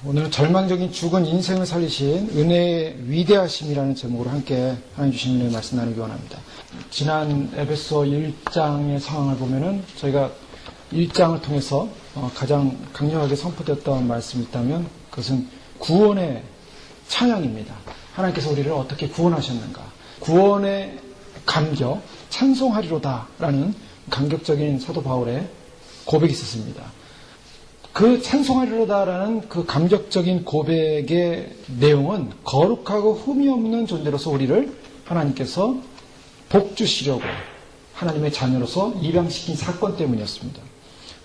오늘은 절망적인 죽은 인생을 살리신 은혜의 위대하심이라는 제목으로 함께 하나님 주신 은혜의 말씀 나누기 원합니다. 지난 에베소 1장의 상황을 보면은 저희가 1장을 통해서 가장 강력하게 선포되었던 말씀이 있다면 그것은 구원의 찬양입니다. 하나님께서 우리를 어떻게 구원하셨는가. 구원의 감격, 찬송하리로다 라는 감격적인 사도 바울의 고백이 있었습니다. 그 찬송하리로다라는 그 감격적인 고백의 내용은 거룩하고 흠이 없는 존재로서 우리를 하나님께서 복 주시려고 하나님의 자녀로서 입양시킨 사건 때문이었습니다.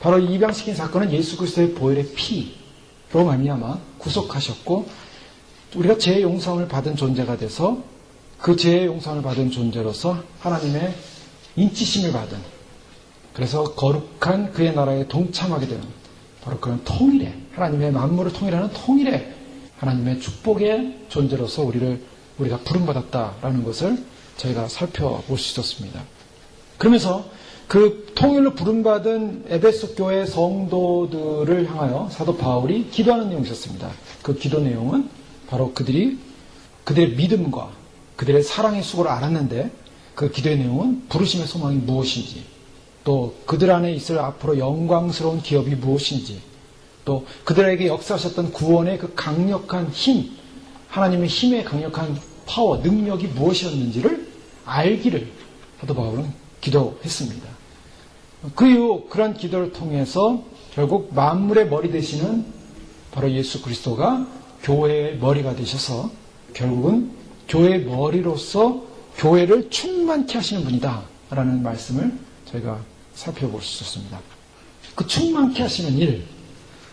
바로 입양시킨 사건은 예수 그리스도의 보혈의 피로 말미암아 구속하셨고 우리가 죄의 용서함을 받은 존재가 돼서 그 죄의 용서함을 받은 존재로서 하나님의 인치심을 받은 그래서 거룩한 그의 나라에 동참하게 되는 바로 그런 통일의 하나님의 만물을 통일하는 통일의 하나님의 축복의 존재로서 우리가 부름받았다라는 것을 저희가 살펴볼 수 있었습니다. 그러면서 그 통일로 부름받은 에베소 교회 성도들을 향하여 사도 바울이 기도하는 내용이 있었습니다. 그 기도 내용은 바로 그들의 믿음과 그들의 사랑의 수고를 알았는데 그 기도의 내용은 부르심의 소망이 무엇인지 또 그들 안에 있을 앞으로 영광스러운 기업이 무엇인지 또 그들에게 역사하셨던 구원의 그 강력한 힘, 하나님의 힘의 강력한 파워, 능력이 무엇이었는지를 알기를 사도 바울은 기도했습니다. 그 이후 그런 기도를 통해서 결국 만물의 머리 되시는 바로 예수 그리스도가 교회의 머리가 되셔서 결국은 교회의 머리로서 교회를 충만케 하시는 분이다 라는 말씀을 저희가 살펴볼 수 있었습니다. 그 충만케 하시는 일,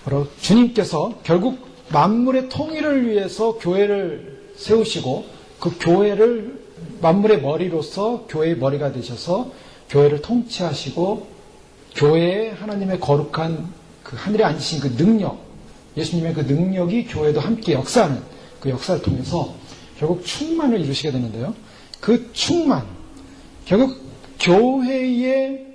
바로 주님께서 결국 만물의 통일을 위해서 교회를 세우시고 그 교회를 만물의 머리로서 교회의 머리가 되셔서 교회를 통치하시고 교회에 하나님의 거룩한 그 하늘에 앉으신 그 능력, 예수님의 그 능력이 교회도 함께 역사하는 그 역사를 통해서 결국 충만을 이루시게 되는데요. 그 충만, 결국 교회에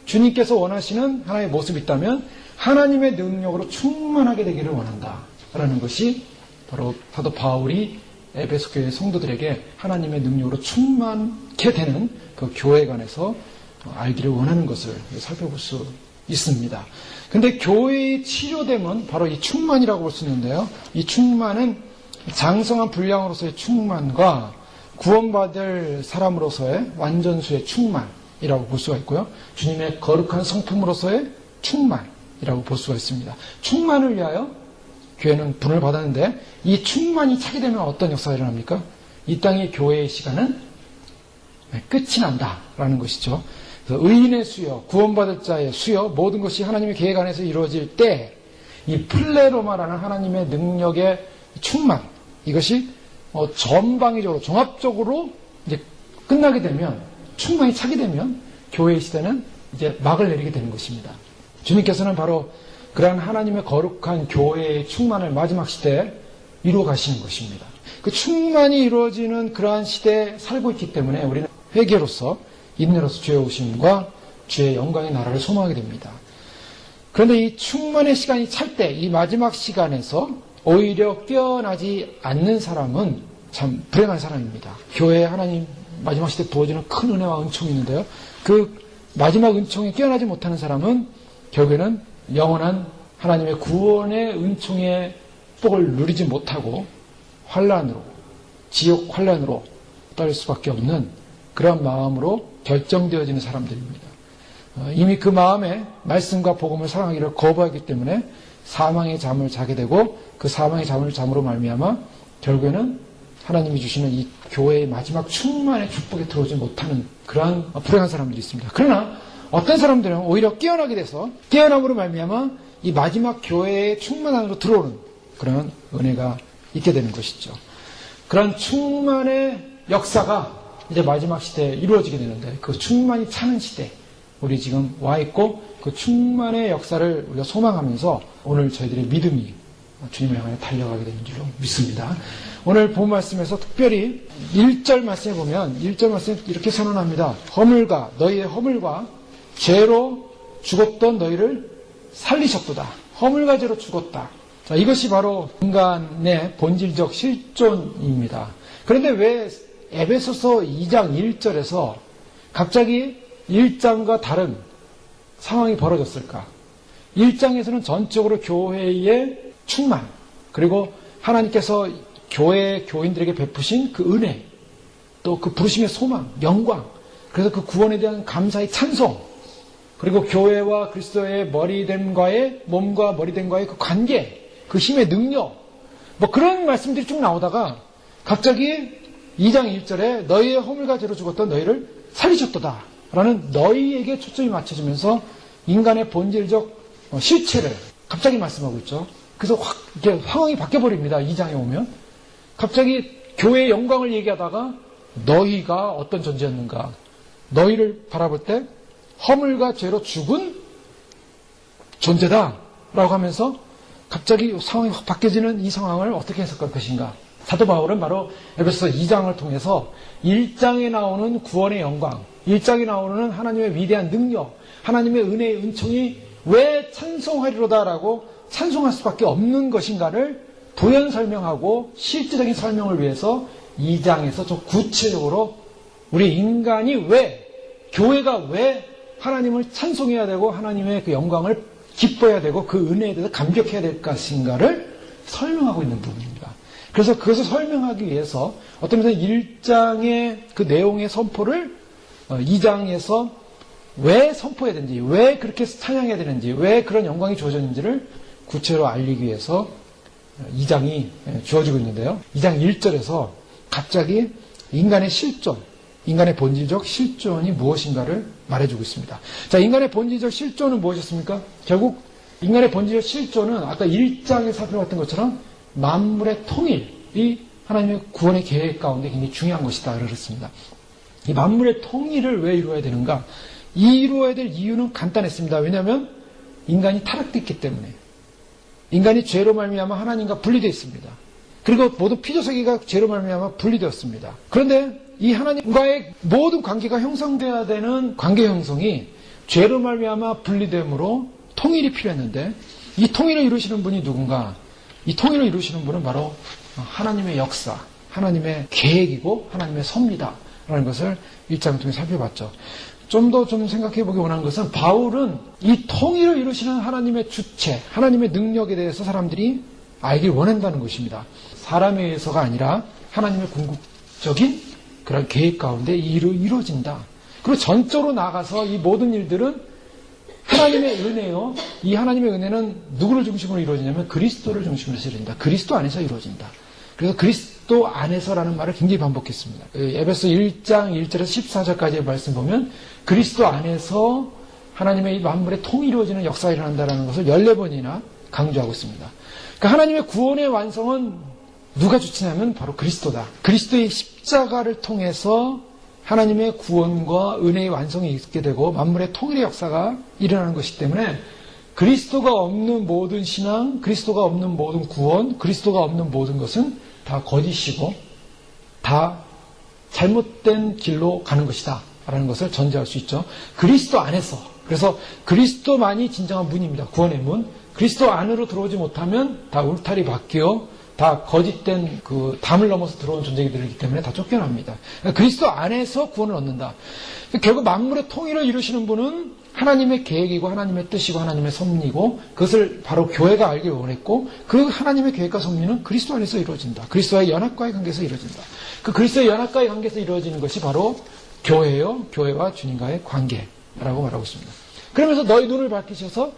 주님께서 원하시는 하나님의 모습이 있다면 하나님의 능력으로 충만하게 되기를 원한다라는 것이 바로 사도 바울이 에베소 교회 성도들에게 하나님의 능력으로 충만케 되는 그 교회에 관해서 알기를 원하는 것을 살펴볼 수 있습니다. 그런데 교회의 치료됨은 바로 이 충만이라고 볼 수 있는데요. 이 충만은 장성한 분량으로서의 충만과 구원받을 사람으로서의 완전수의 충만이라고 볼 수가 있고요. 주님의 거룩한 성품으로서의 충만이라고 볼 수가 있습니다. 충만을 위하여 교회는 분을 받았는데 이 충만이 차게 되면 어떤 역사가 일어납니까? 이 땅의 교회의 시간은 끝이 난다라는 것이죠. 그래서 의인의 수요, 구원받을 자의 수요, 모든 것이 하나님의 계획 안에서 이루어질 때 이 플레로마라는 하나님의 능력의 충만, 이것이 전방위적으로 종합적으로 이제 끝나게 되면 충만히 차게 되면 교회의 시대는 이제 막을 내리게 되는 것입니다. 주님께서는 바로 그러한 하나님의 거룩한 교회의 충만을 마지막 시대에 이루어 가시는 것입니다. 그 충만이 이루어지는 그러한 시대에 살고 있기 때문에 우리는 회개로서 인내로서 주의 오심과 주의 영광의 나라를 소망하게 됩니다. 그런데 이 충만의 시간이 찰 때 이 마지막 시간에서 오히려 깨어나지 않는 사람은 참 불행한 사람입니다. 교회에 하나님 마지막 시대에 부어지는 큰 은혜와 은총이 있는데요. 그 마지막 은총에 깨어나지 못하는 사람은 결국에는 영원한 하나님의 구원의 은총의 복을 누리지 못하고 환란으로, 지옥 환란으로 떨릴 수밖에 없는 그런 마음으로 결정되어지는 사람들입니다. 이미 그 마음에 말씀과 복음을 사랑하기를 거부하기 때문에 사망의 잠을 자게 되고 그 사망의 잠을 잠으로 말미암아 결국에는 하나님이 주시는 이 교회의 마지막 충만의 축복에 들어오지 못하는 그러한 불행한 사람들이 있습니다. 그러나 어떤 사람들은 오히려 깨어나게 돼서 깨어남으로 말미암아 이 마지막 교회의 충만 안으로 들어오는 그런 은혜가 있게 되는 것이죠. 그런 충만의 역사가 이제 마지막 시대에 이루어지게 되는데 그 충만이 차는 시대 우리 지금 와 있고 그 충만의 역사를 우리가 소망하면서 오늘 저희들의 믿음이 주님을 향해 달려가게 되는 줄로 믿습니다. 오늘 본 말씀에서 특별히 1절 말씀에 보면 1절 말씀에 이렇게 선언합니다. 너희의 허물과 죄로 죽었던 너희를 살리셨도다. 허물과 죄로 죽었다. 자, 이것이 바로 인간의 본질적 실존입니다. 그런데 왜 에베소서 2장 1절에서 갑자기 1장과 다른 상황이 벌어졌을까? 1장에서는 전적으로 교회의 충만, 그리고 하나님께서 교회 교인들에게 베푸신 그 은혜, 또 그 부르심의 소망, 영광, 그래서 그 구원에 대한 감사의 찬송, 그리고 교회와 그리스도의 머리됨과의, 몸과 머리됨과의 그 관계, 그 힘의 능력, 뭐 그런 말씀들이 쭉 나오다가 갑자기 2장 1절에 너희의 허물과 죄로 죽었던 너희를 살리셨도다 라는 너희에게 초점이 맞춰지면서 인간의 본질적 실체를 갑자기 말씀하고 있죠. 그래서 확 이렇게 상황이 바뀌어버립니다. 2장에 오면 갑자기 교회의 영광을 얘기하다가 너희가 어떤 존재였는가, 너희를 바라볼 때 허물과 죄로 죽은 존재다 라고 하면서 갑자기 상황이 확 바뀌어지는 이 상황을 어떻게 해석할 것인가. 사도 바울은 바로 에베소서 2장을 통해서 1장에 나오는 구원의 영광, 1장에 나오는 하나님의 위대한 능력, 하나님의 은혜의 은총이 왜 찬송하리로다라고 찬송할 수밖에 없는 것인가를 부연 설명하고 실제적인 설명을 위해서 2장에서 좀 구체적으로 우리 인간이 왜, 교회가 왜 하나님을 찬송해야 되고 하나님의 그 영광을 기뻐해야 되고 그 은혜에 대해서 감격해야 될 것인가를 설명하고 있는 부분입니다. 그래서 그것을 설명하기 위해서 어떤 면에서 1장의 그 내용의 선포를 2장에서 왜 선포해야 되는지, 왜 그렇게 찬양해야 되는지, 왜 그런 영광이 주어졌는지를 구체로 알리기 위해서 2장이 주어지고 있는데요. 2장 1절에서 갑자기 인간의 실존, 인간의 본질적 실존이 무엇인가를 말해주고 있습니다. 자, 인간의 본질적 실존은 무엇이었습니까? 결국 인간의 본질적 실존은 아까 1장에 살펴봤던 것처럼 만물의 통일이 하나님의 구원의 계획 가운데 굉장히 중요한 것이다 그랬습니다. 이 만물의 통일을 왜 이루어야 되는가? 이루어야 될 이유는 간단했습니다. 왜냐하면 인간이 타락됐기 때문에, 인간이 죄로 말미암아 하나님과 분리되어 있습니다. 그리고 모든 피조세계가 죄로 말미암아 분리되었습니다. 그런데 이 하나님과의 모든 관계가 형성되어야 되는 관계 형성이 죄로 말미암아 분리됨으로 통일이 필요했는데, 이 통일을 이루시는 분이 누군가? 이 통일을 이루시는 분은 바로 하나님의 역사, 하나님의 계획이고 하나님의 섭니다 라는 것을 1장을 통해 살펴봤죠. 좀 더 생각해 보기 원하는 것은, 바울은 이 통일을 이루시는 하나님의 주체, 하나님의 능력에 대해서 사람들이 알길 원한다는 것입니다. 사람에 의해서가 아니라 하나님의 궁극적인 그런 계획 가운데 이루어진다. 그리고 전적으로 나가서 이 모든 일들은 하나님의 은혜요. 이 하나님의 은혜는 누구를 중심으로 이루어지냐면 그리스도를 중심으로 이루어진다. 그리스도 안에서 이루어진다. 그래서 그리스도 안에서라는 말을 굉장히 반복했습니다. 에베소 1장 1절에서 14절까지의 말씀 보면 그리스도 안에서 하나님의 이 만물의 통일이 이루어지는 역사가 일어난다는 것을 14번이나 강조하고 있습니다. 그러니까 하나님의 구원의 완성은 누가 주체냐면 바로 그리스도다. 그리스도의 십자가를 통해서 하나님의 구원과 은혜의 완성이 있게 되고 만물의 통일의 역사가 일어나는 것이기 때문에 그리스도가 없는 모든 신앙, 그리스도가 없는 모든 구원, 그리스도가 없는 모든 것은 다 거짓이고 다 잘못된 길로 가는 것이다 라는 것을 전제할 수 있죠. 그리스도 안에서, 그래서 그리스도만이 진정한 문입니다. 구원의 문. 그리스도 안으로 들어오지 못하면 다 울타리 바뀌어 다 거짓된 그 담을 넘어서 들어온 존재들이기 때문에 다 쫓겨납니다. 그러니까 그리스도 안에서 구원을 얻는다. 결국 만물의 통일을 이루시는 분은 하나님의 계획이고 하나님의 뜻이고 하나님의 섭리고, 그것을 바로 교회가 알길 원했고, 그 하나님의 계획과 섭리는 그리스도 안에서 이루어진다. 그리스도와의 연합과의 관계에서 이루어진다. 그 그리스도의 연합과의 관계에서 이루어지는 것이 바로 교회예요. 교회와 주님과의 관계라고 말하고 있습니다. 그러면서 너희 눈을 밝히셔서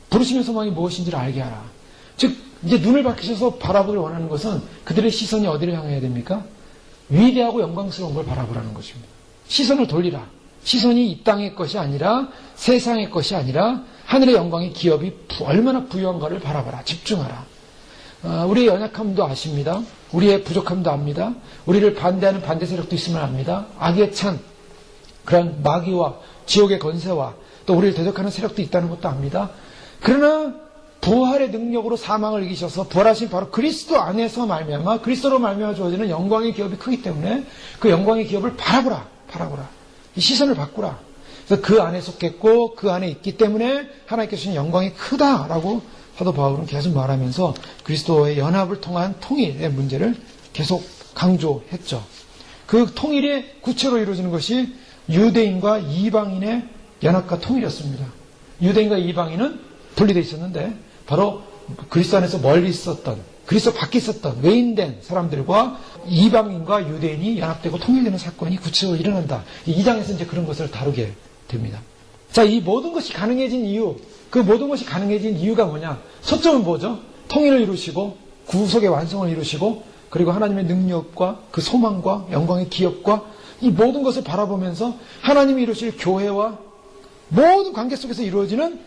부르심의 소망이 무엇인지를 알게 하라. 즉 이제 눈을 밝히셔서 바라보길 원하는 것은 그들의 시선이 어디를 향해야 됩니까? 위대하고 영광스러운 걸 바라보라는 것입니다. 시선을 돌리라. 시선이 이 땅의 것이 아니라, 세상의 것이 아니라 하늘의 영광의 기업이 얼마나 부유한가를 바라봐라. 집중하라. 우리의 연약함도 아십니다. 우리의 부족함도 압니다. 우리를 반대하는 반대 세력도 있음을 압니다. 악에 찬 그런 마귀와 지옥의 권세와 또 우리를 대적하는 세력도 있다는 것도 압니다. 그러나 부활의 능력으로 사망을 이기셔서 부활하신 바로 그리스도 안에서 말미암아, 그리스도로 말미암아 주어지는 영광의 기업이 크기 때문에 그 영광의 기업을 바라보라. 이 시선을 바꾸라. 그래서 그 안에 속했고 그 안에 있기 때문에 하나님께 주신 영광이 크다라고 사도 바울은 계속 말하면서 그리스도의 연합을 통한 통일의 문제를 계속 강조했죠. 그 통일이 구체로 이루어지는 것이 유대인과 이방인의 연합과 통일이었습니다. 유대인과 이방인은 분리되어 있었는데 바로 그리스도 안에서 멀리 있었던, 그리스도 밖에 있었던 외인된 사람들과 이방인과 유대인이 연합되고 통일되는 사건이 구체적으로 일어난다. 2장에서 이제 그런 것을 다루게 됩니다. 자, 이 모든 것이 가능해진 이유, 그 모든 것이 가능해진 이유가 뭐냐? 초점은 뭐죠? 통일을 이루시고 구속의 완성을 이루시고 그리고 하나님의 능력과 그 소망과 영광의 기업과 이 모든 것을 바라보면서 하나님이 이루실 교회와 모든 관계 속에서 이루어지는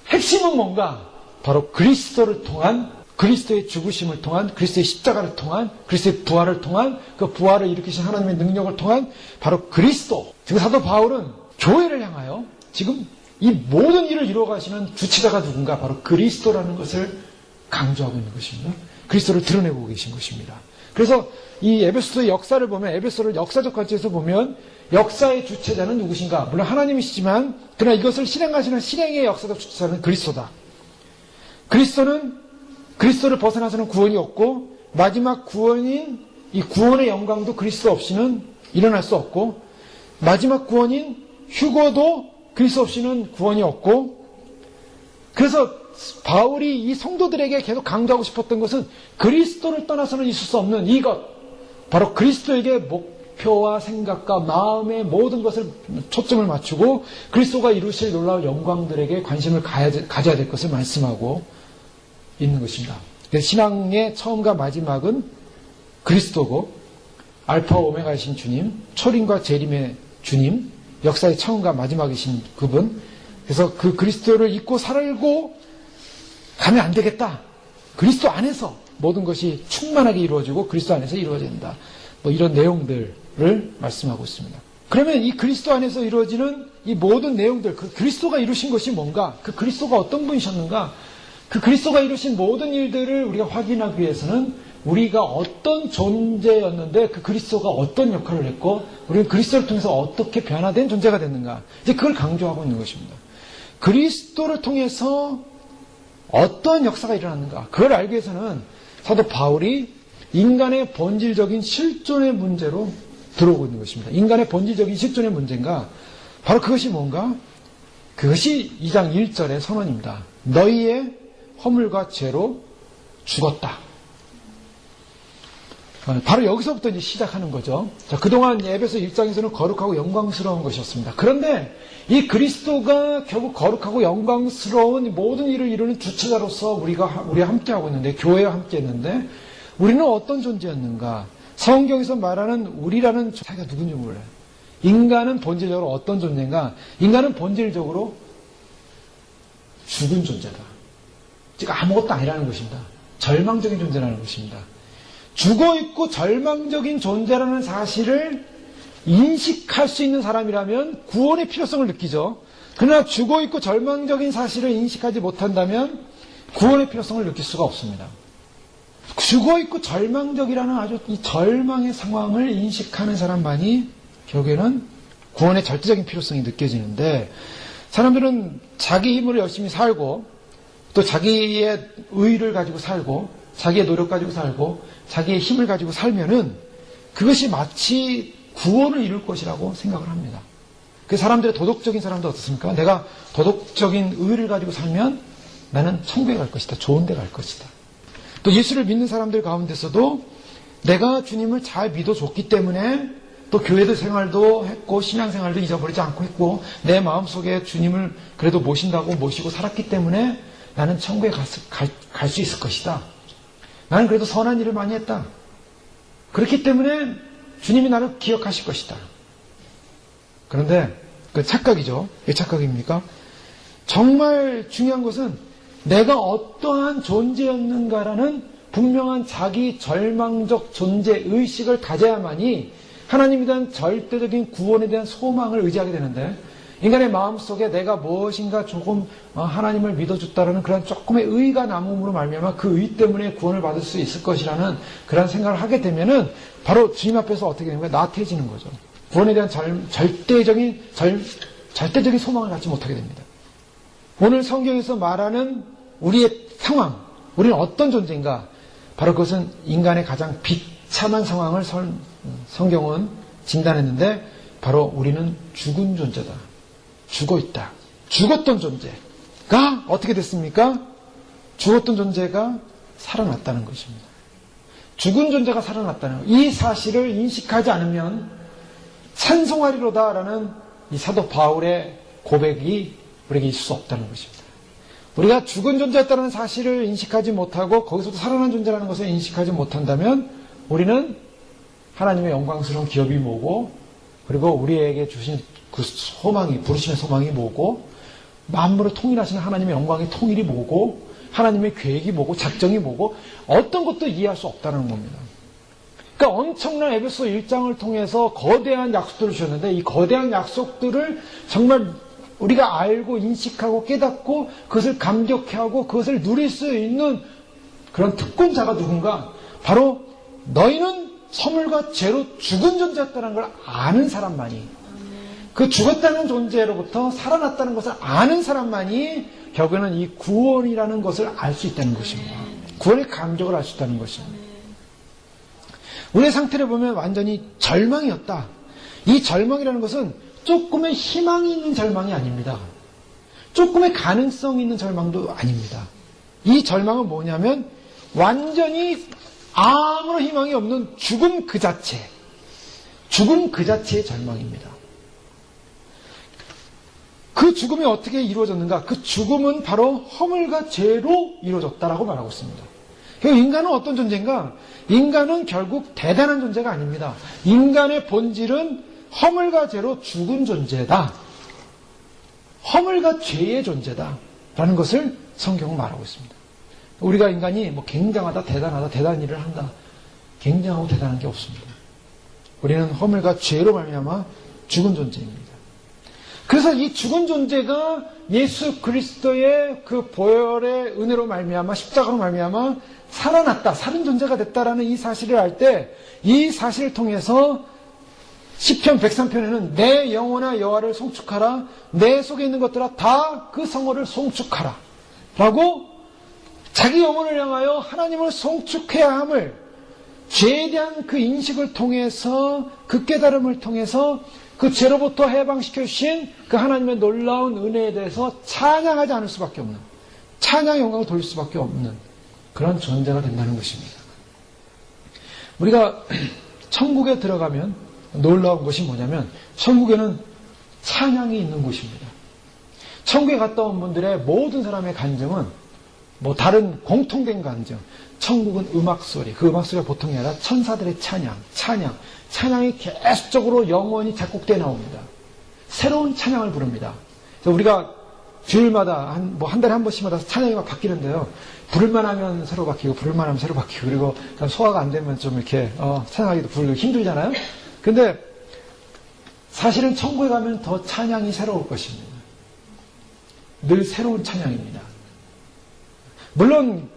핵심은 뭔가? 바로 그리스도를 통한, 그리스도의 죽으심을 통한, 그리스도의 십자가를 통한, 그리스도의 부활을 통한, 그 부활을 일으키신 하나님의 능력을 통한 바로 그리스도. 지금 사도 바울은 교회를 향하여 지금 이 모든 일을 이루어가시는 주체자가 누군가? 바로 그리스도라는 것을 강조하고 있는 것입니다. 그리스도를 드러내고 계신 것입니다. 그래서 이 에베소의 역사를 보면, 에베소를 역사적 관점에서 보면 역사의 주체자는 누구신가? 물론 하나님이시지만 그러나 이것을 실행하시는 실행의 역사적 주체자는 그리스도다. 그리스도는 그리스도를 벗어나서는 구원이 없고 마지막 구원인 이 구원의 영광도 그리스도 없이는 일어날 수 없고 마지막 구원인 휴거도 그리스도 없이는 구원이 없고 그래서 바울이 이 성도들에게 계속 강조하고 싶었던 것은 그리스도를 떠나서는 있을 수 없는 이것, 바로 그리스도에게 목표와 생각과 마음의 모든 것을 초점을 맞추고 그리스도가 이루실 놀라운 영광들에게 관심을 가져야 될 것을 말씀하고 있는 것입니다. 그래서 신앙의 처음과 마지막은 그리스도고 알파와 오메가이신 주님, 초림과 재림의 주님, 역사의 처음과 마지막이신 그분. 그래서 그 그리스도를 잊고 살고 가면 안 되겠다. 그리스도 안에서 모든 것이 충만하게 이루어지고 그리스도 안에서 이루어진다. 뭐 이런 내용들을 말씀하고 있습니다. 그러면 이 그리스도 안에서 이루어지는 이 모든 내용들, 그 그리스도가 이루신 것이 뭔가, 그 그리스도가 어떤 분이셨는가, 그 그리스도가 이루신 모든 일들을 우리가 확인하기 위해서는 우리가 어떤 존재였는데 그 그리스도가 어떤 역할을 했고 우리는 그리스도를 통해서 어떻게 변화된 존재가 됐는가, 이제 그걸 강조하고 있는 것입니다. 그리스도를 통해서 어떤 역사가 일어났는가, 그걸 알기 위해서는 사도 바울이 인간의 본질적인 실존의 문제로 들어오고 있는 것입니다. 인간의 본질적인 실존의 문제인가? 바로 그것이 뭔가? 그것이 2장 1절의 선언입니다. 너희의 허물과 죄로 죽었다. 바로 여기서부터 이제 시작하는 거죠. 자, 그동안 에베소 1장에서는 거룩하고 영광스러운 것이었습니다. 그런데 이 그리스도가 결국 거룩하고 영광스러운 모든 일을 이루는 주체자로서 우리와 함께하고 있는데, 교회와 함께 했는데, 우리는 어떤 존재였는가? 성경에서 말하는 우리라는 자기가 누군지 몰라요. 인간은 본질적으로 어떤 존재인가? 인간은 본질적으로 죽은 존재다. 즉 아무것도 아니라는 것입니다. 절망적인 존재라는 것입니다. 죽어있고 절망적인 존재라는 사실을 인식할 수 있는 사람이라면 구원의 필요성을 느끼죠. 그러나 죽어있고 절망적인 사실을 인식하지 못한다면 구원의 필요성을 느낄 수가 없습니다. 죽어있고 절망적이라는 아주 이 절망의 상황을 인식하는 사람만이 결국에는 구원의 절대적인 필요성이 느껴지는데, 사람들은 자기 힘으로 열심히 살고 또 자기의 의의를 가지고 살고 자기의 노력 가지고 살고 자기의 힘을 가지고 살면은 그것이 마치 구원을 이룰 것이라고 생각을 합니다. 그 사람들의 도덕적인 사람도 어떻습니까? 내가 도덕적인 의의를 가지고 살면 나는 천국에 갈 것이다. 좋은 데 갈 것이다. 또 예수를 믿는 사람들 가운데서도 내가 주님을 잘 믿어줬기 때문에 또 교회도 생활도 했고 신앙생활도 잊어버리지 않고 했고 내 마음속에 주님을 그래도 모시고 살았기 때문에 나는 천국에 갈 수 있을 것이다. 나는 그래도 선한 일을 많이 했다. 그렇기 때문에 주님이 나를 기억하실 것이다. 그런데 그 착각이죠. 왜 착각입니까? 정말 중요한 것은 내가 어떠한 존재였는가라는 분명한 자기 절망적 존재의식을 가져야만이 하나님에 대한 절대적인 구원에 대한 소망을 의지하게 되는데, 인간의 마음속에 내가 무엇인가 조금 하나님을 믿어줬다라는 그런 조금의 의가 남음으로 말미암아 그 의 때문에 구원을 받을 수 있을 것이라는 그런 생각을 하게 되면은 바로 주님 앞에서 어떻게 되는 거예요? 나태해지는 거죠. 구원에 대한 절대적인 소망을 갖지 못하게 됩니다. 오늘 성경에서 말하는 우리의 상황, 우리는 어떤 존재인가? 바로 그것은 인간의 가장 비참한 상황을 성경은 진단했는데 바로 우리는 죽은 존재다. 죽어 있다. 죽었던 존재가 어떻게 됐습니까? 죽었던 존재가 살아났다는 것입니다. 죽은 존재가 살아났다는 것. 이 사실을 인식하지 않으면 찬송하리로다라는 이 사도 바울의 고백이 우리에게 있을 수 없다는 것입니다. 우리가 죽은 존재였다는 사실을 인식하지 못하고 거기서도 살아난 존재라는 것을 인식하지 못한다면 우리는 하나님의 영광스러운 기업이 뭐고 그리고 우리에게 주신 그 소망이, 부르심의 소망이 뭐고 만물을 통일하시는 하나님의 영광의 통일이 뭐고 하나님의 계획이 뭐고 작정이 뭐고 어떤 것도 이해할 수 없다는 겁니다. 그러니까 엄청난 에베소 1장을 통해서 거대한 약속들을 주셨는데 이 거대한 약속들을 정말 우리가 알고 인식하고 깨닫고 그것을 감격해하고 그것을 누릴 수 있는 그런 특권자가 누군가? 바로 너희는 허물과 죄로 죽은 존재였다는 걸 아는 사람만이, 그 죽었다는 존재로부터 살아났다는 것을 아는 사람만이 결국에는 이 구원이라는 것을 알 수 있다는 것입니다. 구원의 감격을 알 수 있다는 것입니다. 우리의 상태를 보면 완전히 절망이었다. 이 절망이라는 것은 조금의 희망이 있는 절망이 아닙니다. 조금의 가능성이 있는 절망도 아닙니다. 이 절망은 뭐냐면 완전히 아무런 희망이 없는 죽음 그 자체, 죽음 그 자체의 절망입니다. 그 죽음이 어떻게 이루어졌는가? 그 죽음은 바로 허물과 죄로 이루어졌다라고 말하고 있습니다. 인간은 어떤 존재인가? 인간은 결국 대단한 존재가 아닙니다. 인간의 본질은 허물과 죄로 죽은 존재다. 허물과 죄의 존재다. 라는 것을 성경은 말하고 있습니다. 우리가 인간이 뭐 굉장하다, 대단하다, 대단한 일을 한다. 굉장하고 대단한 게 없습니다. 우리는 허물과 죄로 말미암아 죽은 존재입니다. 그래서 이 죽은 존재가 예수 그리스도의 그 보혈의 은혜로 말미암아 십자가로 말미암아 살아났다, 살은 존재가 됐다라는 이 사실을 알 때 이 사실을 통해서 시편 103편에는 내 영혼아 여호와를 송축하라, 내 속에 있는 것들아 다 그 성호를 송축하라 라고 자기 영혼을 향하여 하나님을 송축해야 함을 죄에 대한 그 인식을 통해서 그 깨달음을 통해서 그 죄로부터 해방시켜 주신 그 하나님의 놀라운 은혜에 대해서 찬양하지 않을 수밖에 없는, 찬양의 영광을 돌릴 수밖에 없는 그런 존재가 된다는 것입니다. 우리가 천국에 들어가면 놀라운 것이 뭐냐면 천국에는 찬양이 있는 곳입니다. 천국에 갔다 온 분들의 모든 사람의 간증은 뭐 다른 공통된 간증, 천국은 음악소리, 그 음악소리가 보통이 아니라 천사들의 찬양이 계속적으로 영원히 작곡되어 나옵니다. 새로운 찬양을 부릅니다. 그래서 우리가 주일마다 한 달에 한 번씩마다 찬양이 막 바뀌는데요. 부를만 하면 새로 바뀌고 부를만 하면 새로 바뀌고 그리고 소화가 안 되면 좀 이렇게 찬양하기도 부르고 힘들잖아요. 근데 사실은 천국에 가면 더 찬양이 새로울 것입니다. 늘 새로운 찬양입니다. 물론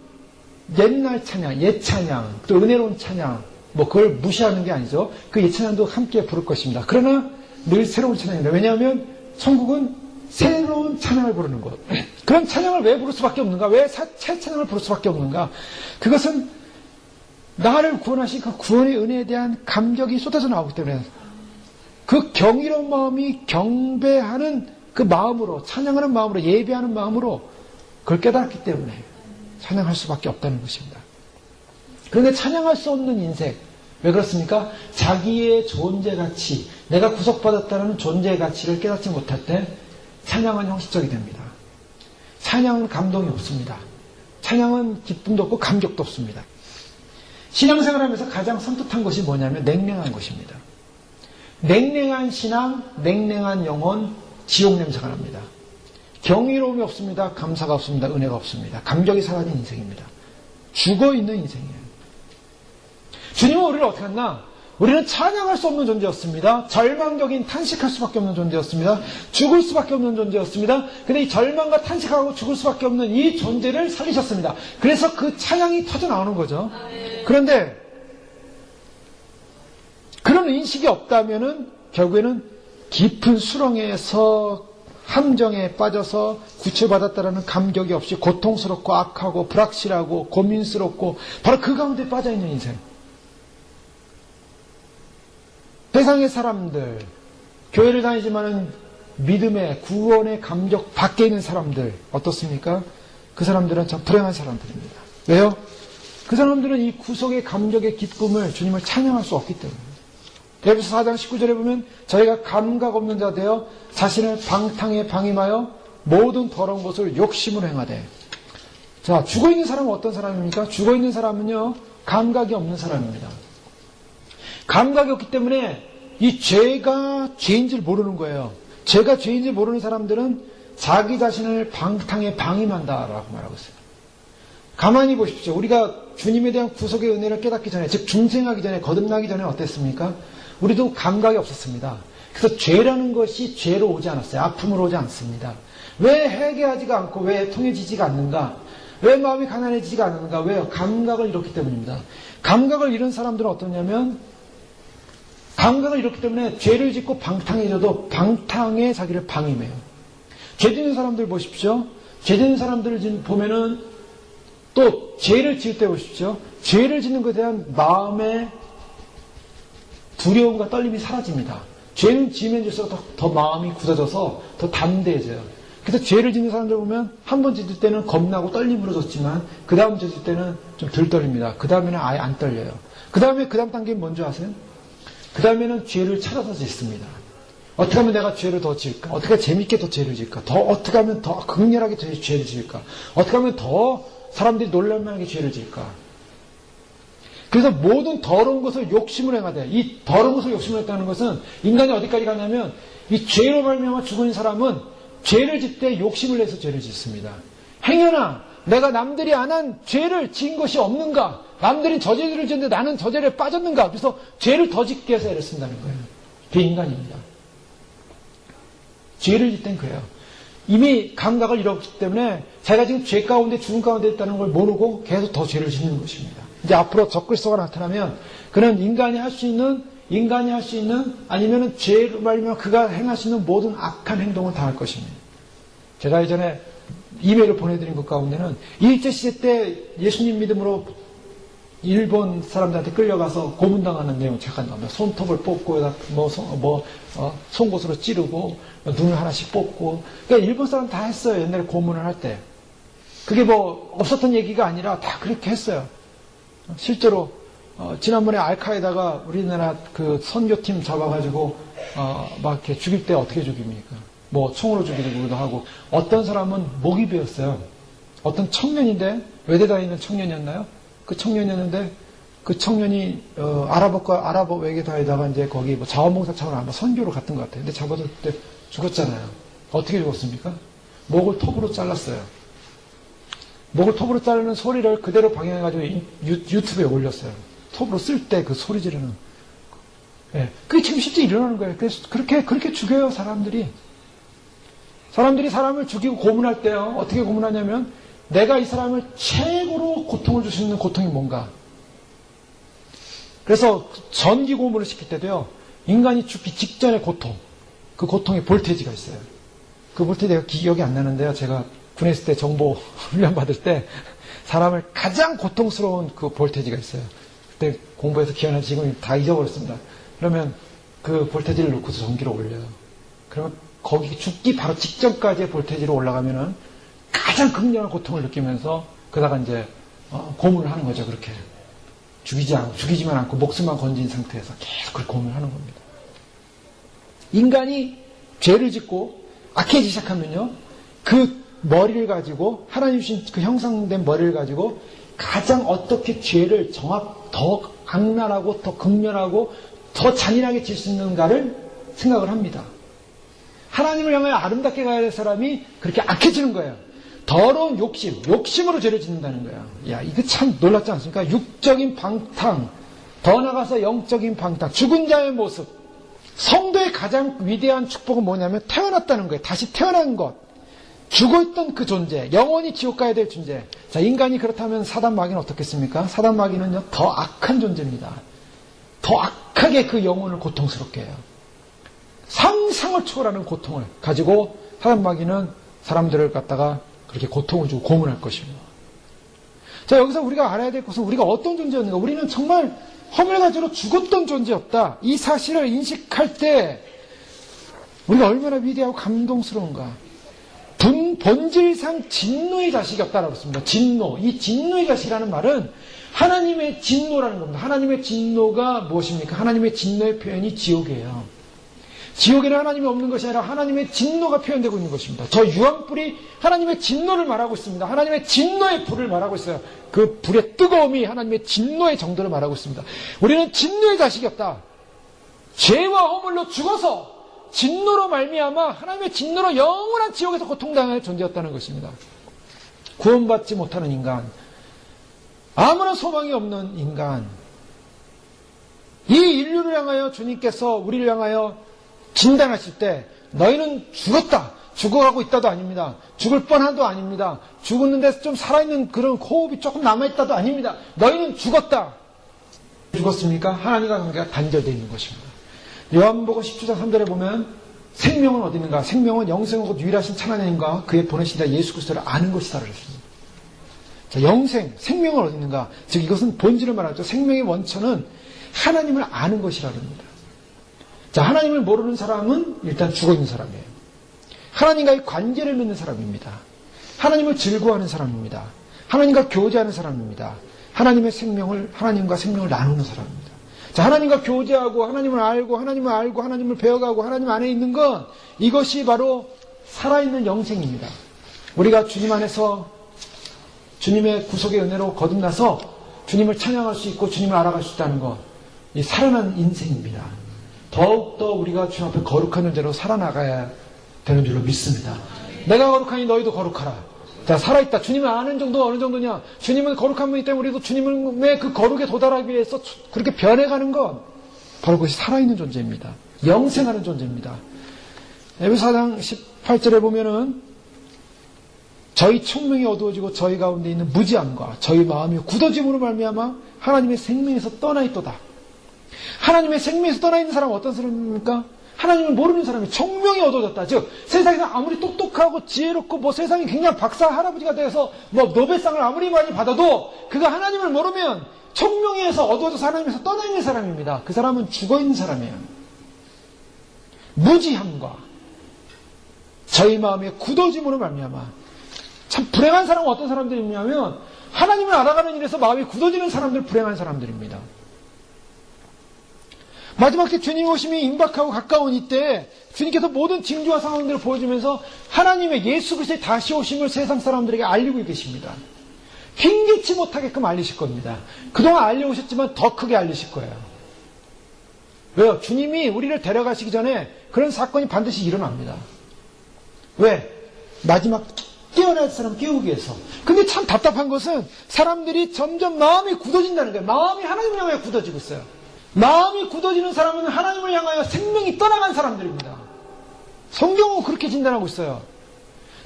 옛날 찬양, 옛 찬양, 또 은혜로운 찬양, 뭐 그걸 무시하는 게 아니죠. 그 옛 찬양도 함께 부를 것입니다. 그러나 늘 새로운 찬양입니다. 왜냐하면 천국은 새로운 찬양을 부르는 것. 그런 찬양을 왜 부를 수밖에 없는가? 왜 새 찬양을 부를 수밖에 없는가? 그것은 나를 구원하신 그 구원의 은혜에 대한 감격이 쏟아져 나오기 때문에 그 경이로운 마음이 경배하는 그 마음으로, 찬양하는 마음으로, 예배하는 마음으로 그걸 깨달았기 때문에 찬양할 수밖에 없다는 것입니다. 그런데 찬양할 수 없는 인생, 왜 그렇습니까? 자기의 존재 가치, 내가 구속받았다는 존재 가치를 깨닫지 못할 때 찬양은 형식적이 됩니다. 찬양은 감동이 없습니다. 찬양은 기쁨도 없고 감격도 없습니다. 신앙생활하면서 가장 섬뜩한 것이 뭐냐면 냉랭한 것입니다. 냉랭한 신앙, 냉랭한 영혼, 지옥 냄새가 납니다. 경이로움이 없습니다. 감사가 없습니다. 은혜가 없습니다. 감격이 사라진 인생입니다. 죽어있는 인생이에요. 주님은 우리를 어떻게 했나? 우리는 찬양할 수 없는 존재였습니다. 절망적인 탄식할 수밖에 없는 존재였습니다. 죽을 수밖에 없는 존재였습니다. 근데 이 절망과 탄식하고 죽을 수밖에 없는 이 존재를 살리셨습니다. 그래서 그 찬양이 터져 나오는 거죠. 그런데 그런 인식이 없다면은 결국에는 깊은 수렁에서 함정에 빠져서 구체받았다라는 감격이 없이 고통스럽고 악하고 불확실하고 고민스럽고 바로 그 가운데 빠져있는 인생. 세상의 사람들, 교회를 다니지만은 믿음의 구원의 감격 밖에 있는 사람들 어떻습니까? 그 사람들은 참 불행한 사람들입니다. 왜요? 그 사람들은 이 구속의 감격의 기쁨을 주님을 찬양할 수 없기 때문입니다. 에베소 4장 19절에 보면 저희가 감각 없는 자 되어 자신을 방탕에 방임하여 모든 더러운 것을 욕심으로 행하되. 자, 죽어있는 사람은 어떤 사람입니까? 죽어있는 사람은요, 감각이 없는 사람입니다. 감각이 없기 때문에 이 죄가 죄인 줄 모르는 거예요. 죄가 죄인 줄 모르는 사람들은 자기 자신을 방탕에 방임한다라고 말하고 있어요. 가만히 보십시오. 우리가 주님에 대한 구속의 은혜를 깨닫기 전에, 즉 중생하기 전에, 거듭나기 전에 어땠습니까? 우리도 감각이 없었습니다. 그래서 죄라는 것이 죄로 오지 않았어요. 아픔으로 오지 않습니다. 왜 회개하지가 않고 왜 통해지지가 않는가? 왜 마음이 가난해지지가 않는가? 왜요? 감각을 잃었기 때문입니다. 감각을 잃은 사람들은 어떠냐면 감각을 잃었기 때문에 죄를 짓고 방탕해져도 방탕에 자기를 방임해요. 죄 짓는 사람들 보십시오. 죄 짓는 사람들을 보면은 또 죄를 지을 때 보십시오. 죄를 짓는 것에 대한 마음의 두려움과 떨림이 사라집니다. 죄는 지으면 질수록 더 마음이 굳어져서 더 담대해져요. 그래서 죄를 짓는 사람들 보면 한 번 짓을 때는 겁나고 떨림으로 졌지만 그 다음 짓을 때는 좀 덜 떨립니다. 그 다음에는 아예 안 떨려요. 그 다음에 그 다음 단계는 뭔지 아세요? 그 다음에는 죄를 찾아서 짓습니다. 어떻게 하면 내가 죄를 더 지을까? 어떻게 하면 재밌게 더 죄를 지을까? 어떻게 하면 더 극렬하게 죄를 지을까? 어떻게 하면 더 사람들이 놀랄만하게 죄를 지을까? 그래서 모든 더러운 것을 욕심을 행하되, 이 더러운 것을 욕심을 했다는 것은 인간이 어디까지 가냐면 이 죄로 말미암아 죽은 사람은 죄를 짓 때 욕심을 내서 죄를 짓습니다. 행여나 내가 남들이 안 한 죄를 지은 것이 없는가? 남들이 저 죄를 지었는데 나는 저 죄를 빠졌는가? 그래서 죄를 더 짓기 위해서 애를 쓴다는 거예요. 그게 인간입니다. 죄를 짓 땐 그래요. 이미 감각을 잃었기 때문에 자기가 지금 죄 가운데 죽음 가운데 있다는 걸 모르고 계속 더 죄를 짓는 것입니다. 이제 앞으로 적그리스도가 나타나면 그는 인간이 할 수 있는 아니면은 죄로 말미암아 그가 행할 수 있는 모든 악한 행동을 다 할 것입니다. 제가 예전에 이메일을 보내드린 것 가운데는 일제시대 때 예수님 믿음으로 일본 사람들한테 끌려가서 고문당하는 내용 잠깐 나옵니다. 손톱을 뽑고 송곳으로 찌르고 눈을 하나씩 뽑고, 그러니까 일본 사람 다 했어요. 옛날에 고문을 할 때. 그게 뭐 없었던 얘기가 아니라 다 그렇게 했어요. 실제로 지난번에 알카에다가 우리나라 그 선교팀 잡아가지고 막 이렇게 죽일 때 어떻게 죽입니까? 뭐 총으로 죽이기도 하고, 어떤 사람은 목이 베었어요. 어떤 청년인데 외대 다니는 청년이었나요? 그 청년이었는데 그 청년이 아랍어 외계 다니다가 이제 거기 뭐 자원봉사차로 아마 선교로 갔던 것 같아요. 근데 잡아들 때 죽었잖아요. 어떻게 죽었습니까? 목을 톱으로 잘랐어요. 목을 톱으로 자르는 소리를 그대로 방영해가지고 유튜브에 올렸어요. 톱으로 쓸 때 그 소리 지르는. 예. 그게 지금 실제 일어나는 거예요. 그래서 그렇게 죽여요, 사람들이. 사람들이 사람을 죽이고 고문할 때요. 어떻게 고문하냐면 내가 이 사람을 최고로 고통을 줄 수 있는 고통이 뭔가. 그래서 전기 고문을 시킬 때도요. 인간이 죽기 직전의 고통. 그 고통에 볼테이지가 있어요. 그 볼테이지가 기억이 안 나는데요. 제가 군에 있을 때 정보 훈련 받을 때 사람을 가장 고통스러운 그 볼테이지가 있어요. 그때 공부해서 기억나는 지금 다 잊어버렸습니다. 그러면 그 볼테이지를 놓고서 전기로 올려요. 그러면 거기 죽기 바로 직전까지의 볼테이지로 올라가면은 가장 극렬한 고통을 느끼면서 그러다가 이제 고문을 하는 거죠. 그렇게 죽이지만 않고 목숨만 건진 상태에서 계속 그렇게 고문을 하는 겁니다. 인간이 죄를 짓고 악해지기 시작하면요, 그 머리를 가지고 하나님 주신 그 형상된 머리를 가지고 가장 어떻게 죄를 더 악랄하고 더 극렬하고 더 잔인하게 질 수 있는가를 생각을 합니다. 하나님을 향해 아름답게 가야 될 사람이 그렇게 악해지는 거예요. 더러운 욕심으로 죄를 짓는다는 거야. 야, 이거 참 놀랍지 않습니까? 육적인 방탕, 더 나가서 영적인 방탕, 죽은 자의 모습. 성도의 가장 위대한 축복은 뭐냐면 태어났다는 거예요. 다시 태어난 것. 죽어있던 그 존재, 영원히 지옥 가야 될 존재. 자, 인간이 그렇다면 사단 마귀는 어떻겠습니까? 사단 마귀는요, 더 악한 존재입니다. 더 악하게 그 영혼을 고통스럽게 해요. 상상을 초월하는 고통을 가지고 사단 마귀는 사람들을 갖다가 그렇게 고통을 주고 고문할 것입니다. 자, 여기서 우리가 알아야 될 것은 우리가 어떤 존재였는가. 우리는 정말 허물가지로 죽었던 존재였다. 이 사실을 인식할 때 우리가 얼마나 위대하고 감동스러운가. 본질상 진노의 자식이었다라고 했습니다. 진노. 이 진노의 자식이라는 말은 하나님의 진노라는 겁니다. 하나님의 진노가 무엇입니까? 하나님의 진노의 표현이 지옥이에요. 지옥에는 하나님이 없는 것이 아니라 하나님의 진노가 표현되고 있는 것입니다. 저 유황불이 하나님의 진노를 말하고 있습니다. 하나님의 진노의 불을 말하고 있어요. 그 불의 뜨거움이 하나님의 진노의 정도를 말하고 있습니다. 우리는 진노의 자식이었다. 죄와 허물로 죽어서 진노로 말미암아 하나님의 진노로 영원한 지옥에서 고통당할 존재였다는 것입니다. 구원받지 못하는 인간, 아무런 소망이 없는 인간, 이 인류를 향하여 주님께서 우리를 향하여 진단하실 때 너희는 죽었다, 죽어가고 있다도 아닙니다. 죽을 뻔한도 아닙니다. 죽었는데 좀 살아있는 그런 호흡이 조금 남아있다도 아닙니다. 너희는 죽었다. 죽었습니까? 하나님과 관계가 단절되어 있는 것입니다. 요한복음 10장 3절에 보면 생명은 어디 있는가? 생명은 영생하고 유일하신 하나님과 그의 보내신 자 예수 그리스도를 아는 것이다 그랬습니다. 자, 영생, 생명은 어디 있는가? 즉 이것은 본질을 말하죠. 생명의 원천은 하나님을 아는 것이라 합니다. 자, 하나님을 모르는 사람은 일단 죽어 있는 사람이에요. 하나님과의 관계를 맺는 사람입니다. 하나님을 즐거워하는 사람입니다. 하나님과 교제하는 사람입니다. 하나님과 생명을 나누는 사람입니다. 자, 하나님과 교제하고 하나님을 알고 하나님을 배워가고 하나님 안에 있는 건 이것이 바로 살아있는 영생입니다. 우리가 주님 안에서 주님의 구속의 은혜로 거듭나서 주님을 찬양할 수 있고 주님을 알아갈 수 있다는 것, 이 살아난 인생입니다. 더욱더 우리가 주님 앞에 거룩한 존재로 살아나가야 되는 줄로 믿습니다. 내가 거룩하니 너희도 거룩하라. 자, 살아있다. 주님을 아는 정도가 어느 정도냐? 주님은 거룩한 분이기 때문에 우리도 주님의 그 거룩에 도달하기 위해서 그렇게 변해가는 것, 바로 그것이 살아있는 존재입니다. 영생하는 존재입니다. 에베소 4장 18절에 보면은 저희 총명이 어두워지고 저희 가운데 있는 무지함과 저희 마음이 굳어짐으로 말미암아 하나님의 생명에서 떠나 있도다. 하나님의 생명에서 떠나 있는 사람은 어떤 사람입니까? 하나님을 모르는 사람이 총명이 어두워졌다. 즉 세상에서 아무리 똑똑하고 지혜롭고 세상이 굉장히 박사 할아버지가 되어서 노벨상을 아무리 많이 받아도 그가 하나님을 모르면 총명에서 어두워져서 하나님에서 떠나 있는 사람입니다. 그 사람은 죽어 있는 사람이에요. 무지함과 저희 마음의 굳어짐으로 말미암아. 참 불행한 사람은 어떤 사람들이냐면 하나님을 알아가는 일에서 마음이 굳어지는 사람들, 불행한 사람들입니다. 마지막 때 주님 오심이 임박하고 가까운 이때 주님께서 모든 징조와 상황들을 보여주면서 하나님의 예수 그리스도의 다시 오심을 세상 사람들에게 알리고 계십니다. 핑계치 못하게끔 알리실 겁니다. 그동안 알려오셨지만 더 크게 알리실 거예요. 왜요? 주님이 우리를 데려가시기 전에 그런 사건이 반드시 일어납니다. 왜? 마지막 깨어날 사람 깨우기 위해서. 근데 참 답답한 것은 사람들이 점점 마음이 굳어진다는 거예요. 마음이 하나님을 향하여 굳어지고 있어요. 마음이 굳어지는 사람은 하나님을 향하여 생명이 떠나간 사람들입니다. 성경은 그렇게 진단하고 있어요.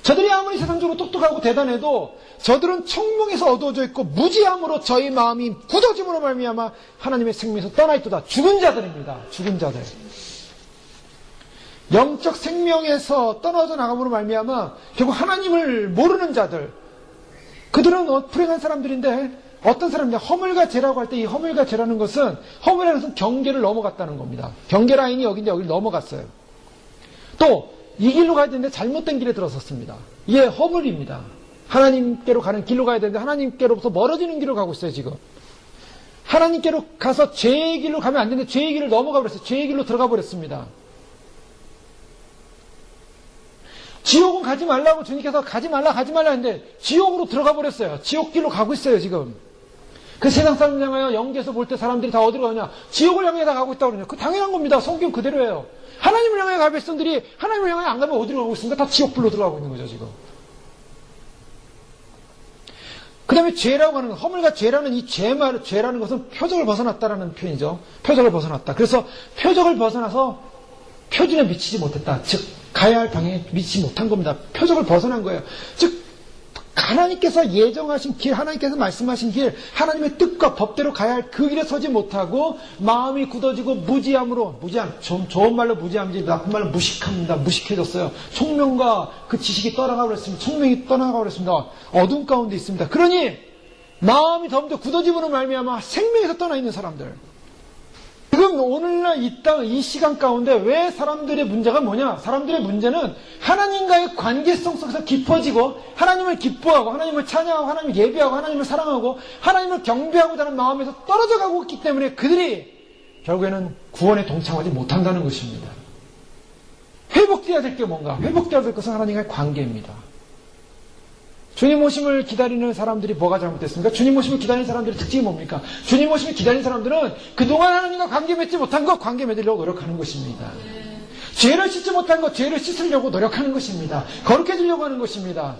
저들이 아무리 세상적으로 똑똑하고 대단해도 저들은 총명에서 어두워져 있고 무지함으로 저희 마음이 굳어짐으로 말미암아 하나님의 생명에서 떠나 있도다. 죽은 자들입니다. 죽은 자들. 영적 생명에서 떠나져 나감으로 말미암아 결국 하나님을 모르는 자들, 그들은 불행한 사람들인데 어떤 사람이냐? 허물과 죄라고 할 때 이 허물과 죄라는 것은, 허물이라는 것은 경계를 넘어갔다는 겁니다. 경계 라인이 여기인데 여기를 넘어갔어요. 또 이 길로 가야 되는데 잘못된 길에 들어섰습니다. 이게 허물입니다. 하나님께로 가는 길로 가야 되는데 하나님께로부터 멀어지는 길로 가고 있어요. 지금 하나님께로 가서 죄의 길로 가면 안 되는데 죄의 길을 넘어가 버렸어요. 죄의 길로 들어가 버렸습니다. 지옥은 가지 말라고 주님께서 가지 말라 했는데 지옥으로 들어가 버렸어요. 지옥 길로 가고 있어요. 지금 그 세상 사람을 향하여 영계에서 볼 때 사람들이 다 어디로 가냐? 지옥을 향해 다 가고 있다고 그러냐? 그 당연한 겁니다. 성경 그대로예요. 하나님을 향해 갈 백성들이 하나님을 향해 안 가면 어디로 가고 있습니까? 다 지옥불로 들어가고 있는 거죠. 지금. 그 다음에 죄라고 하는, 허물과 죄라는 이 죄라는 것은 표적을 벗어났다라는 표현이죠. 표적을 벗어났다. 그래서 표적을 벗어나서 표준에 미치지 못했다. 즉 가야 할 방향에 미치지 못한 겁니다. 표적을 벗어난 거예요. 즉 하나님께서 예정하신 길, 하나님께서 말씀하신 길, 하나님의 뜻과 법대로 가야 할 그 길에 서지 못하고 마음이 굳어지고 좀 좋은 말로 무지함이지 나쁜 말로 무식합니다. 무식해졌어요. 총명과 그 지식이 떠나가 버렸습니다. 총명이 떠나가 버렸습니다. 어둠 가운데 있습니다. 그러니 마음이 더욱더 굳어짐으로 말미암아 생명에서 떠나 있는 사람들. 지금 오늘날 이 땅, 이 시간 가운데 왜 사람들의 문제가 뭐냐? 사람들의 문제는 하나님과의 관계성 속에서 깊어지고 하나님을 기뻐하고 하나님을 찬양하고 하나님을 예배하고 하나님을 사랑하고 하나님을 경배하고자 하는 마음에서 떨어져 가고 있기 때문에 그들이 결국에는 구원에 동참하지 못한다는 것입니다. 회복되어야 될 게 뭔가? 회복되어야 될 것은 하나님과의 관계입니다. 주님 오심을 기다리는 사람들이 뭐가 잘못됐습니까? 주님 오심을 기다리는 사람들의 특징이 뭡니까? 주님 오심을 기다리는 사람들은 그동안 하나님과 관계 맺지 못한 것 관계 맺으려고 노력하는 것입니다. 죄를 씻지 못한 것 죄를 씻으려고 노력하는 것입니다. 거룩해지려고 하는 것입니다.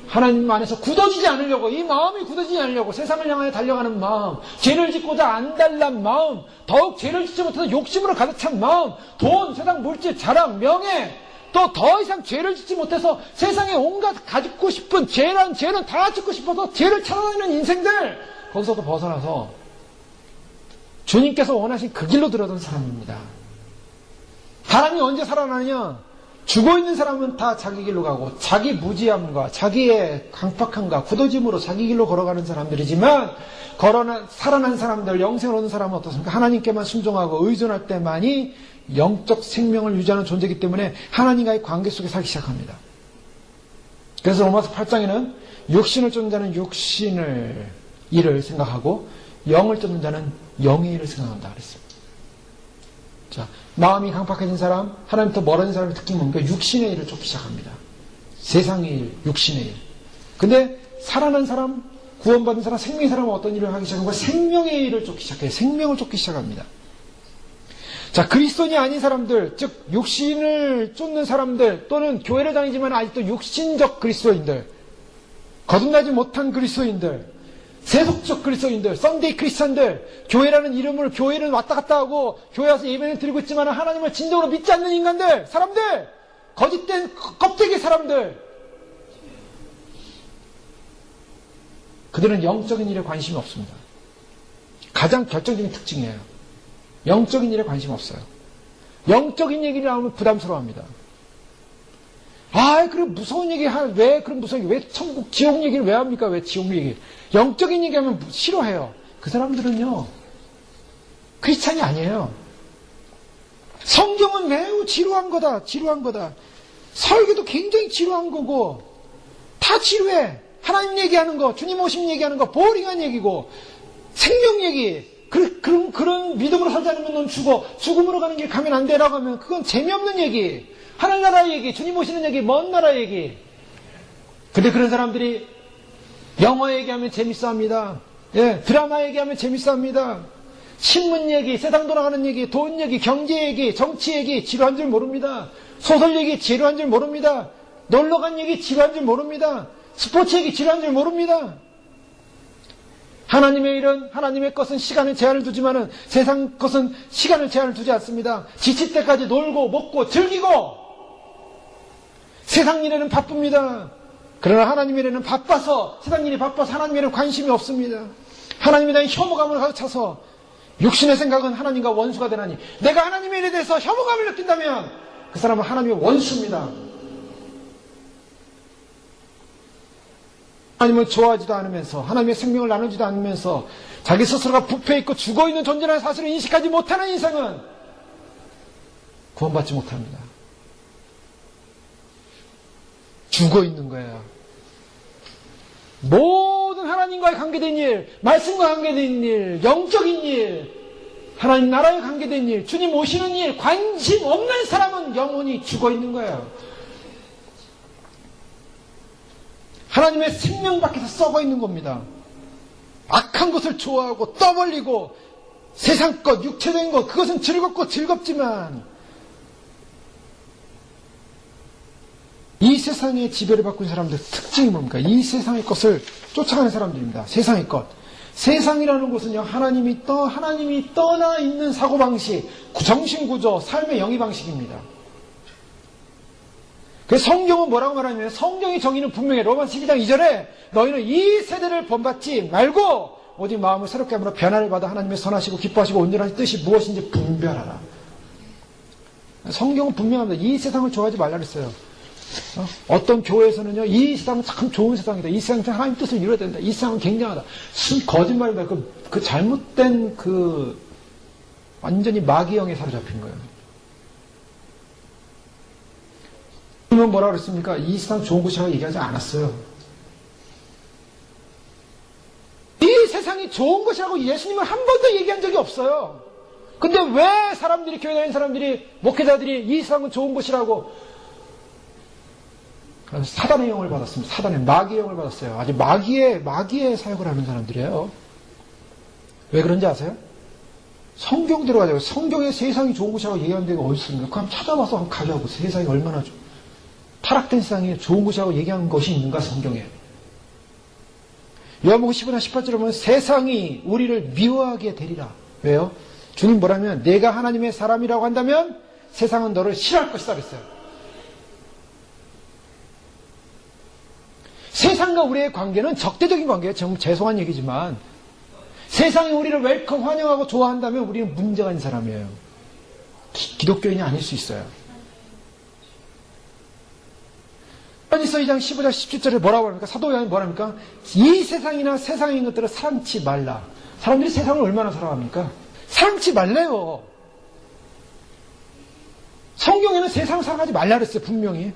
하나님 안에서 굳어지지 않으려고, 이 마음이 굳어지지 않으려고 세상을 향하여 달려가는 마음, 죄를 짓고자 안달난 마음, 더욱 죄를 짓지 못해서 욕심으로 가득 찬 마음, 돈, 세상 물질, 자랑, 명예, 또 더 이상 죄를 짓지 못해서 세상에 온갖 가지고 싶은 죄는 다 짓고 싶어서 죄를 찾아다니는 인생들, 거기서도 벗어나서 주님께서 원하신 그 길로 들어선 사람입니다. 사람이 언제 살아나느냐? 죽어있는 사람은 다 자기 길로 가고 자기 무지함과 자기의 강팍함과 굳어짐으로 자기 길로 걸어가는 사람들이지만 살아난 사람들, 영생을 얻는 사람은 어떻습니까? 하나님께만 순종하고 의존할 때만이 영적 생명을 유지하는 존재이기 때문에 하나님과의 관계 속에 살기 시작합니다. 그래서 로마서 8장에는 육신을 쫓는 자는 육신의 일을 생각하고 영을 쫓는 자는 영의 일을 생각한다 그랬습니다. 자, 마음이 강팍해진 사람, 하나님부터 멀어진 사람의 특징은 뭡니까? 육신의 일을 쫓기 시작합니다. 세상의 일, 육신의 일. 근데 살아난 사람, 구원받은 사람, 생명의 사람은 어떤 일을 하기 시작하고 생명의 일을 쫓기 시작해요. 생명을 쫓기 시작합니다. 자, 그리스도인이 아닌 사람들, 즉 육신을 쫓는 사람들 또는 교회를 다니지만 아직도 육신적 그리스도인들, 거듭나지 못한 그리스도인들, 세속적 그리스도인들, 썬데이 크리스찬들, 교회라는 이름을 교회를 왔다 갔다 하고 교회 와서 예배를 드리고 있지만 하나님을 진정으로 믿지 않는 인간들, 사람들, 거짓된 껍데기 사람들, 그들은 영적인 일에 관심이 없습니다. 가장 결정적인 특징이에요. 영적인 일에 관심 없어요. 영적인 얘기를 나오면 부담스러워합니다. 그래 무서운 얘기 왜 그런 무서운 얘기, 왜 천국 지옥 얘기를 왜 합니까? 왜 지옥 얘기? 영적인 얘기하면 싫어해요. 그 사람들은요 크리스찬이 아니에요. 성경은 매우 지루한 거다. 설교도 굉장히 지루한 거고 다 지루해. 하나님 얘기하는 거, 주님 오심 얘기하는 거 보링한 얘기고 생명 얘기. 그런 믿음으로 살지 않으면 넌 죽어. 죽음으로 가는 길 가면 안 되라고 하면 그건 재미없는 얘기. 하늘나라 얘기, 주님 오시는 얘기, 먼 나라 얘기. 근데 그런 사람들이 영화 얘기하면 재밌어 합니다. 예, 드라마 얘기하면 재밌어 합니다. 신문 얘기, 세상 돌아가는 얘기, 돈 얘기, 경제 얘기, 정치 얘기, 지루한 줄 모릅니다. 소설 얘기, 지루한 줄 모릅니다. 놀러간 얘기, 지루한 줄 모릅니다. 스포츠 얘기, 지루한 줄 모릅니다. 하나님의 일은, 하나님의 것은 시간에 제한을 두지만은 세상 것은 시간을 제한을 두지 않습니다. 지칠 때까지 놀고 먹고 즐기고 세상 일에는 바쁩니다. 그러나 하나님 일에는 바빠서, 세상 일이 바빠서 하나님 일에는 관심이 없습니다. 하나님에 대한 혐오감을 가득 차서 육신의 생각은 하나님과 원수가 되나니, 내가 하나님의 일에 대해서 혐오감을 느낀다면 그 사람은 하나님의 원수입니다. 하나님을 좋아하지도 않으면서, 하나님의 생명을 나누지도 않으면서 자기 스스로가 부패해 있고 죽어있는 존재라는 사실을 인식하지 못하는 인생은 구원받지 못합니다. 죽어있는 거예요. 모든 하나님과의 관계된 일, 말씀과 관계된 일, 영적인 일, 하나님 나라에 관계된 일, 주님 오시는 일, 관심 없는 사람은 영원히 죽어있는 거예요. 하나님의 생명 밖에서 썩어 있는 겁니다. 악한 것을 좋아하고 떠벌리고 세상 것, 육체적인 것, 그것은 즐겁고 즐겁지만 이 세상의 지배를 받고 있는 사람들 특징이 뭡니까? 이 세상의 것을 쫓아가는 사람들입니다. 세상의 것. 세상이라는 것은요, 하나님이 떠나 있는 사고방식, 정신구조, 삶의 영위방식입니다. 그 성경은 뭐라고 말하냐면 성경의 정의는 분명해. 로마서 12장 2절에 너희는 이 세대를 본받지 말고 오직 마음을 새롭게 함으로 변화를 받아 하나님의 선하시고 기뻐하시고 온전하신 뜻이 무엇인지 분별하라. 성경은 분명합니다. 이 세상을 좋아하지 말라 그랬어요. 어떤 교회에서는요, 이 세상은 참 좋은 세상이다. 이 세상은 하나님 뜻을 이루어야 된다. 이 세상은 굉장하다. 거짓말이다. 그 잘못된 완전히 마귀형에 사로잡힌 거예요. 주님은 뭐라고 그랬습니까? 이 세상 좋은 곳이라고 얘기하지 않았어요. 이 세상이 좋은 것이라고 예수님은 한 번도 얘기한 적이 없어요. 근데 왜 사람들이, 교회 다니는 사람들이, 목회자들이 이 세상은 좋은 곳이라고 사단의 영을 받았습니다. 사단의 마귀의 영을 받았어요. 아주 마귀의 사역을 하는 사람들이에요. 왜 그런지 아세요? 성경 들어가자고. 성경에 세상이 좋은 곳이라고 얘기하는 데가 어디 있습니까? 그럼 찾아봐서 한번 가져가고 세상이 얼마나 타락된 세상에 좋은 곳이라고 얘기한 것이 있는가 성경에. 요한복음 15장 18절에 보면 세상이 우리를 미워하게 되리라. 왜요? 주님 뭐라면 내가 하나님의 사람이라고 한다면 세상은 너를 싫어할 것이다 그랬어요. 세상과 우리의 관계는 적대적인 관계예요. 정말 죄송한 얘기지만 세상이 우리를 웰컴 환영하고 좋아한다면 우리는 문제가 있는 사람이에요. 기독교인이 아닐 수 있어요. 요한일서 2장 15절 17절에 뭐라고 합니까? 사도 요한이 뭐랍니까? 이 세상이나 세상에 있는 것들을 사랑치 말라. 사람들이 세상을 얼마나 사랑합니까? 사랑치 말래요. 성경에는 세상을 사랑하지 말라 그랬어요. 분명히.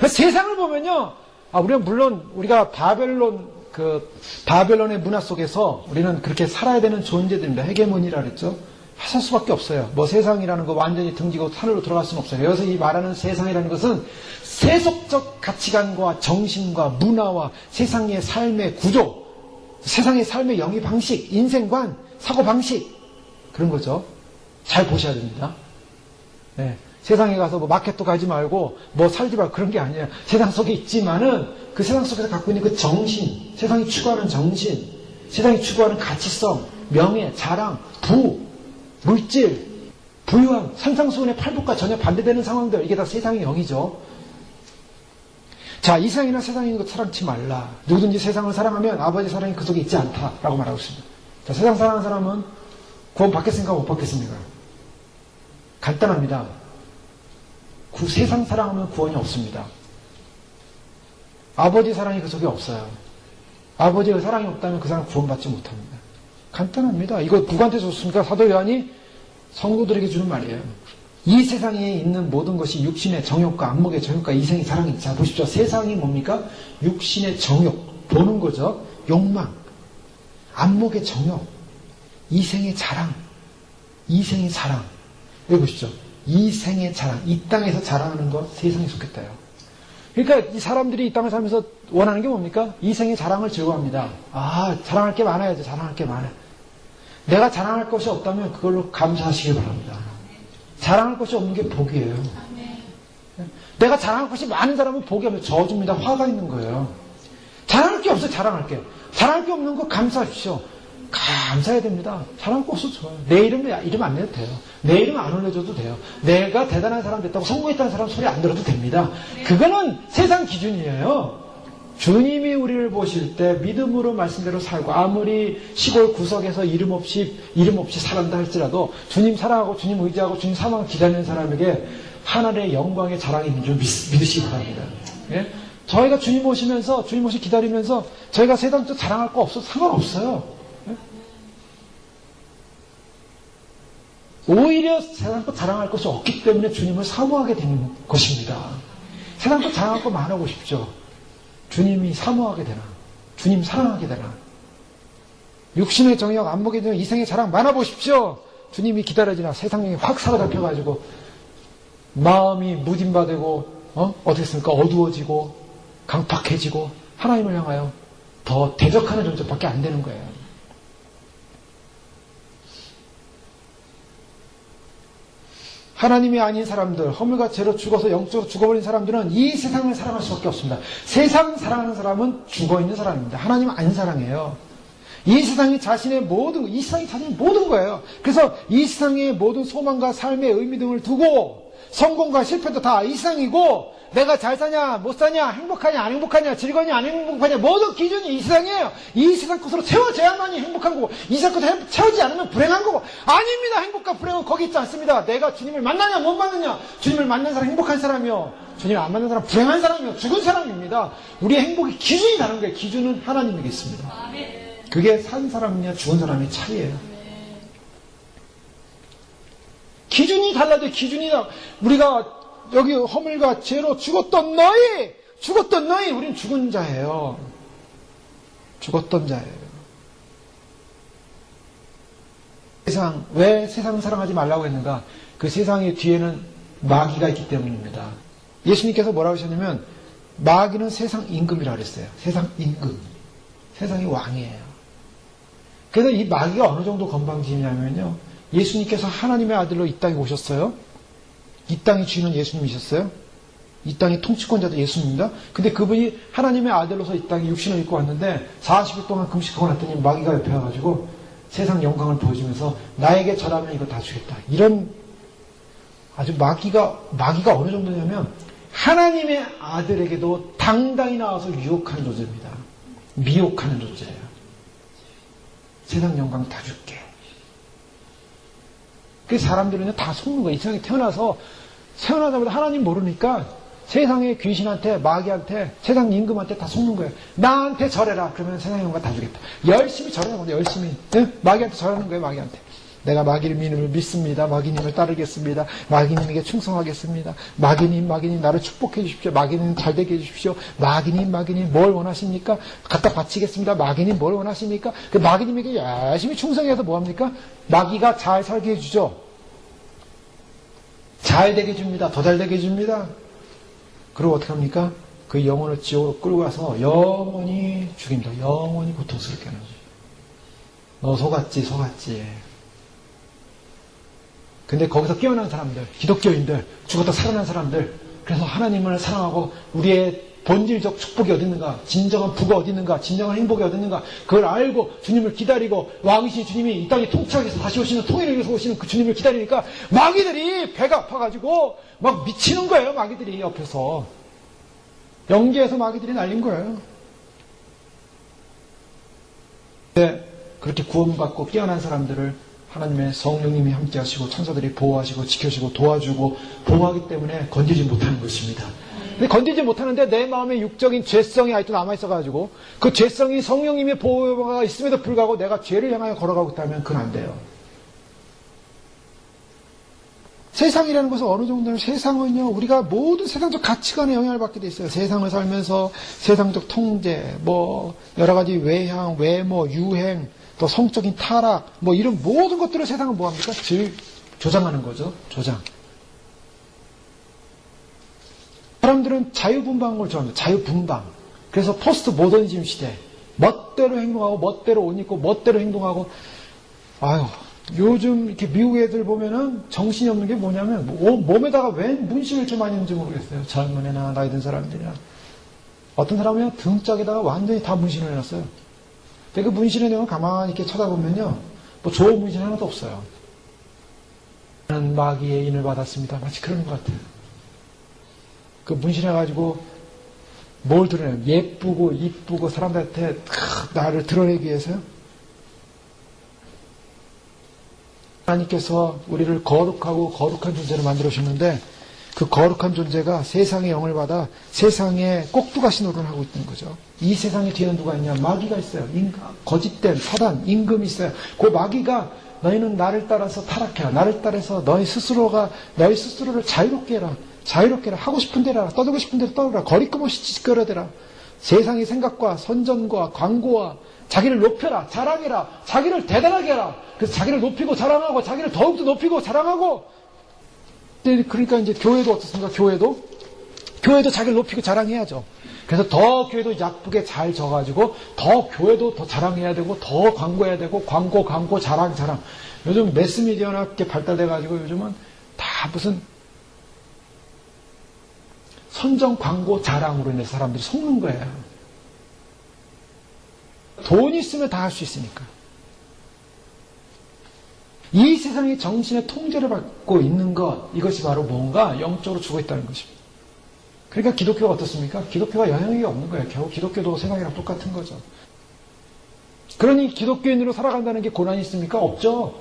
세상을 보면요. 우리가 바벨론의 문화 속에서 우리는 그렇게 살아야 되는 존재들입니다. 헤게모니라 그랬죠. 하실 수밖에 없어요. 세상이라는 거 완전히 등지고 산으로 들어갈 수는 없어요. 여기서 이 말하는 세상이라는 것은 세속적 가치관과 정신과 문화와 세상의 삶의 구조, 세상의 삶의 영위 방식, 인생관, 사고 방식 그런 거죠. 잘 보셔야 됩니다. 네. 세상에 가서 마켓도 가지 말고 살지 말고 그런 게 아니에요. 세상 속에 있지만은 그 세상 속에서 갖고 있는 그 정신, 세상이 추구하는 정신, 세상이 추구하는 가치성, 명예, 자랑, 물질, 부유함, 산상수훈의 팔복과 전혀 반대되는 상황들, 이게 다 세상의 영이죠. 자, 이 세상이나 세상에 있는 것 사랑치 말라. 누구든지 세상을 사랑하면 아버지 사랑이 그 속에 있지 않다라고 말하고 있습니다. 자, 세상 사랑하는 사람은 구원 받겠습니까? 못 받겠습니까? 간단합니다. 세상 사랑하면 구원이 없습니다. 아버지 사랑이 그 속에 없어요. 아버지의 사랑이 없다면 그 사람 구원받지 못합니다. 간단합니다. 이거 누구한테 줬습니까? 사도 요한이 성도들에게 주는 말이에요. 이 세상에 있는 모든 것이 육신의 정욕과 안목의 정욕과 이생의 사랑이. 자, 보십시오. 세상이 뭡니까? 육신의 정욕, 보는 거죠. 욕망, 안목의 정욕, 이생의 자랑, 이생의 사랑. 여기 보십시오. 이생의 자랑, 이 땅에서 자랑하는 것 세상에 속했다요. 그러니까 이 사람들이 이 땅을 살면서 원하는 게 뭡니까? 이생의 자랑을 즐거워합니다. 자랑할 게 많아야죠. 자랑할 게 많아요. 내가 자랑할 것이 없다면 그걸로 감사하시길 바랍니다. 자랑할 것이 없는 게 복이에요. 내가 자랑할 것이 많은 사람은 복이 없는 저주입니다. 화가 있는 거예요. 자랑할 게 없어요. 자랑할 게. 자랑할 게 없는 거 감사하십시오. 감사해야 됩니다. 자랑할 거 없어도 좋아요. 내 이름 안 내도 돼요. 내 이름 안 올려줘도 돼요. 내가 대단한 사람 됐다고 성공했다는 사람 소리 안 들어도 됩니다. 그거는 세상 기준이에요. 주님이 우리를 보실 때 믿음으로 말씀대로 살고 아무리 시골 구석에서 이름 없이 살았다 할지라도 주님 사랑하고 주님 의지하고 주님 사망을 기다리는 사람에게 하늘의 영광의 자랑이 있는 줄 믿으시기 바랍니다. 예? 저희가 주님 오시면서 주님 오시 기다리면서 저희가 세상적 자랑할 거 없어도 상관없어요. 예? 오히려 세상 것 자랑할 것이 없기 때문에 주님을 사모하게 되는 것입니다. 세상 것 자랑할 거 많아보십시오. 주님이 사모하게 되나? 주님 사랑하게 되나? 육신의 정욕, 안목의 정욕, 이생의 자랑 많아보십시오. 주님이 기다려지나 세상이 확 사로잡혀가지고 마음이 무딘바되고 어떻게 습니까? 어두워지고 강팍해지고 하나님을 향하여 더 대적하는 존재밖에 안 되는 거예요. 하나님이 아닌 사람들, 허물과 죄로 죽어서 영적으로 죽어버린 사람들은 이 세상을 사랑할 수밖에 없습니다. 세상 사랑하는 사람은 죽어있는 사람입니다. 하나님은 안 사랑해요. 이 세상이 자신의 모든, 이 세상이 자신의 모든 거예요. 그래서 이 세상의 모든 소망과 삶의 의미 등을 두고 성공과 실패도 다 이 세상이고, 내가 잘 사냐, 못 사냐, 행복하냐, 안 행복하냐, 즐거우냐, 안 행복하냐, 모든 기준이 이 세상이에요. 이 세상 것으로 채워져야만이 행복한 거고, 이 세상 것으로 채우지 않으면 불행한 거고, 아닙니다. 행복과 불행은 거기 있지 않습니다. 내가 주님을 만나냐, 못 만나냐, 주님을 만난 사람 행복한 사람이요, 주님을 안 만난 사람 불행한 사람이요, 죽은 사람입니다. 우리의 행복의 기준이 다른 거예요. 기준은 하나님이겠습니다. 그게 산 사람이냐, 죽은 사람의 차이예요. 기준이 달라도 기준이 우리가 여기 허물과 죄로 죽었던 너희, 우린 죽은 자예요. 죽었던 자예요. 왜 세상을 사랑하지 말라고 했는가? 그 세상의 뒤에는 마귀가 있기 때문입니다. 예수님께서 뭐라고 하셨냐면, 마귀는 세상 임금이라고 그랬어요. 세상 임금. 세상의 왕이에요. 그래서 이 마귀가 어느 정도 건방지냐면요, 예수님께서 하나님의 아들로 이 땅에 오셨어요. 이 땅의 주인은 예수님이셨어요. 이 땅의 통치권자도 예수님입니다. 근데 그분이 하나님의 아들로서 이 땅에 육신을 입고 왔는데 40일 동안 금식하고 났더니 마귀가 옆에 와가지고 세상 영광을 보여주면서 나에게 절하면 이거 다 주겠다. 이런 아주 마귀가 어느 정도냐면 하나님의 아들에게도 당당히 나와서 유혹하는 존재입니다. 미혹하는 존재예요. 세상 영광 다 줄게. 그 사람들은 다 속는 거예요. 이 세상에 태어나자마자 하나님 모르니까 세상의 귀신한테, 마귀한테, 세상 임금한테 다 속는 거예요. 나한테 절해라. 그러면 세상 영광 다 주겠다. 열심히 절하는 거예요. 열심히. 네? 마귀한테 절하는 거예요. 마귀한테. 내가 마귀님을 믿습니다. 마귀님을 따르겠습니다. 마귀님에게 충성하겠습니다. 마귀님 나를 축복해 주십시오. 마귀님 잘되게 해주십시오. 마귀님 뭘 원하십니까? 갖다 바치겠습니다. 마귀님 뭘 원하십니까? 그 마귀님에게 열심히 충성해서 뭐합니까? 마귀가 잘 살게 해주죠. 잘 되게 해줍니다. 더 잘 되게 해줍니다. 그리고 어떻게 합니까? 그 영혼을 지옥으로 끌고 가서 영원히 죽입니다. 영원히 고통스럽게 하는 거죠. 너 속았지. 근데 거기서 깨어난 사람들, 기독교인들, 죽었다 살아난 사람들, 그래서 하나님을 사랑하고 우리의 본질적 축복이 어디 있는가, 진정한 부가 어디 있는가, 진정한 행복이 어디 있는가, 그걸 알고 주님을 기다리고 왕이신 주님이 이 땅에 통치하기 위해서 다시 오시는, 통일을 위해서 오시는 그 주님을 기다리니까 마귀들이 배가 아파가지고 막 미치는 거예요. 마귀들이 옆에서. 영계에서 마귀들이 날린 거예요. 네, 그렇게 구원받고 깨어난 사람들을 하나님의 성령님이 함께 하시고 천사들이 보호하시고 지켜주고 도와주고 보호하기 때문에 건지지 못하는 것입니다. 근데 건지지 못하는데 내 마음에 육적인 죄성이 아직도 남아있어가지고 그 죄성이 성령님의 보호가 있음에도 불구하고 내가 죄를 향하여 걸어가고 있다면 그건 안 돼요. 세상이라는 것은 어느 정도는 세상은요, 우리가 모든 세상적 가치관에 영향을 받게 돼 있어요. 세상을 살면서 세상적 통제, 여러 가지 외향, 외모, 유행, 또 성적인 타락, 이런 모든 것들을 세상은 뭐합니까? 조장하는 거죠. 조장. 사람들은 자유분방한 걸 좋아합니다. 자유분방. 그래서 포스트 모더니즘 시대. 멋대로 행동하고, 멋대로 옷 입고, 멋대로 행동하고. 요즘 이렇게 미국 애들 보면은 정신이 없는 게 뭐냐면, 몸에다가 왜 문신을 좀 많이 했는지 모르겠어요. 젊은 애나 나이 든 사람들이나. 어떤 사람은 등짝에다가 완전히 다 문신을 해놨어요. 근데 그 문신에 대한 가만히 이렇게 쳐다보면요, 좋은 문신 하나도 없어요. 나는 마귀의 인을 받았습니다. 마치 그런 것 같아요. 그 문신해가지고 뭘 드러내요? 예쁘고 이쁘고 사람들한테 나를 드러내기 위해서요? 하나님께서 우리를 거룩하고 거룩한 존재로 만들어주셨는데 그 거룩한 존재가 세상의 영을 받아 세상에 꼭두가시 노릇을 하고 있는 거죠. 이 세상에 뒤에는 누가 있냐? 마귀가 있어요. 거짓된 사단, 임금이 있어요. 그 마귀가 너희는 나를 따라서 타락해라. 나를 따라서 너희 스스로를 자유롭게 해라. 하고 싶은 대로 하라. 떠들고 싶은 대로 떠들라. 거리낌 없이 짓거려대라. 세상의 생각과 선전과 광고와 자기를 높여라. 자랑해라. 자기를 대단하게 해라. 그래서 자기를 높이고 자랑하고 자기를 더욱더 높이고 자랑하고. 그러니까 이제 교회도 어떻습니까? 교회도 자기를 높이고 자랑해야죠. 그래서 더 교회도 약쁘게 잘 져가지고 더 교회도 더 자랑해야 되고 더 광고해야 되고 광고 자랑. 요즘 매스미디어나 이렇게 발달돼가지고 요즘은 다 무슨 선전 광고 자랑으로 인해서 사람들이 속는 거예요. 돈 있으면 다 할 수 있으니까. 이 세상의 정신의 통제를 받고 있는 것, 이것이 바로 뭔가 영적으로 죽어 있다는 것입니다. 그러니까 기독교가 어떻습니까? 기독교가 영향력이 없는 거예요. 결국 기독교도 세상이랑 똑같은 거죠. 그러니 기독교인으로 살아간다는 게 고난이 있습니까? 없죠.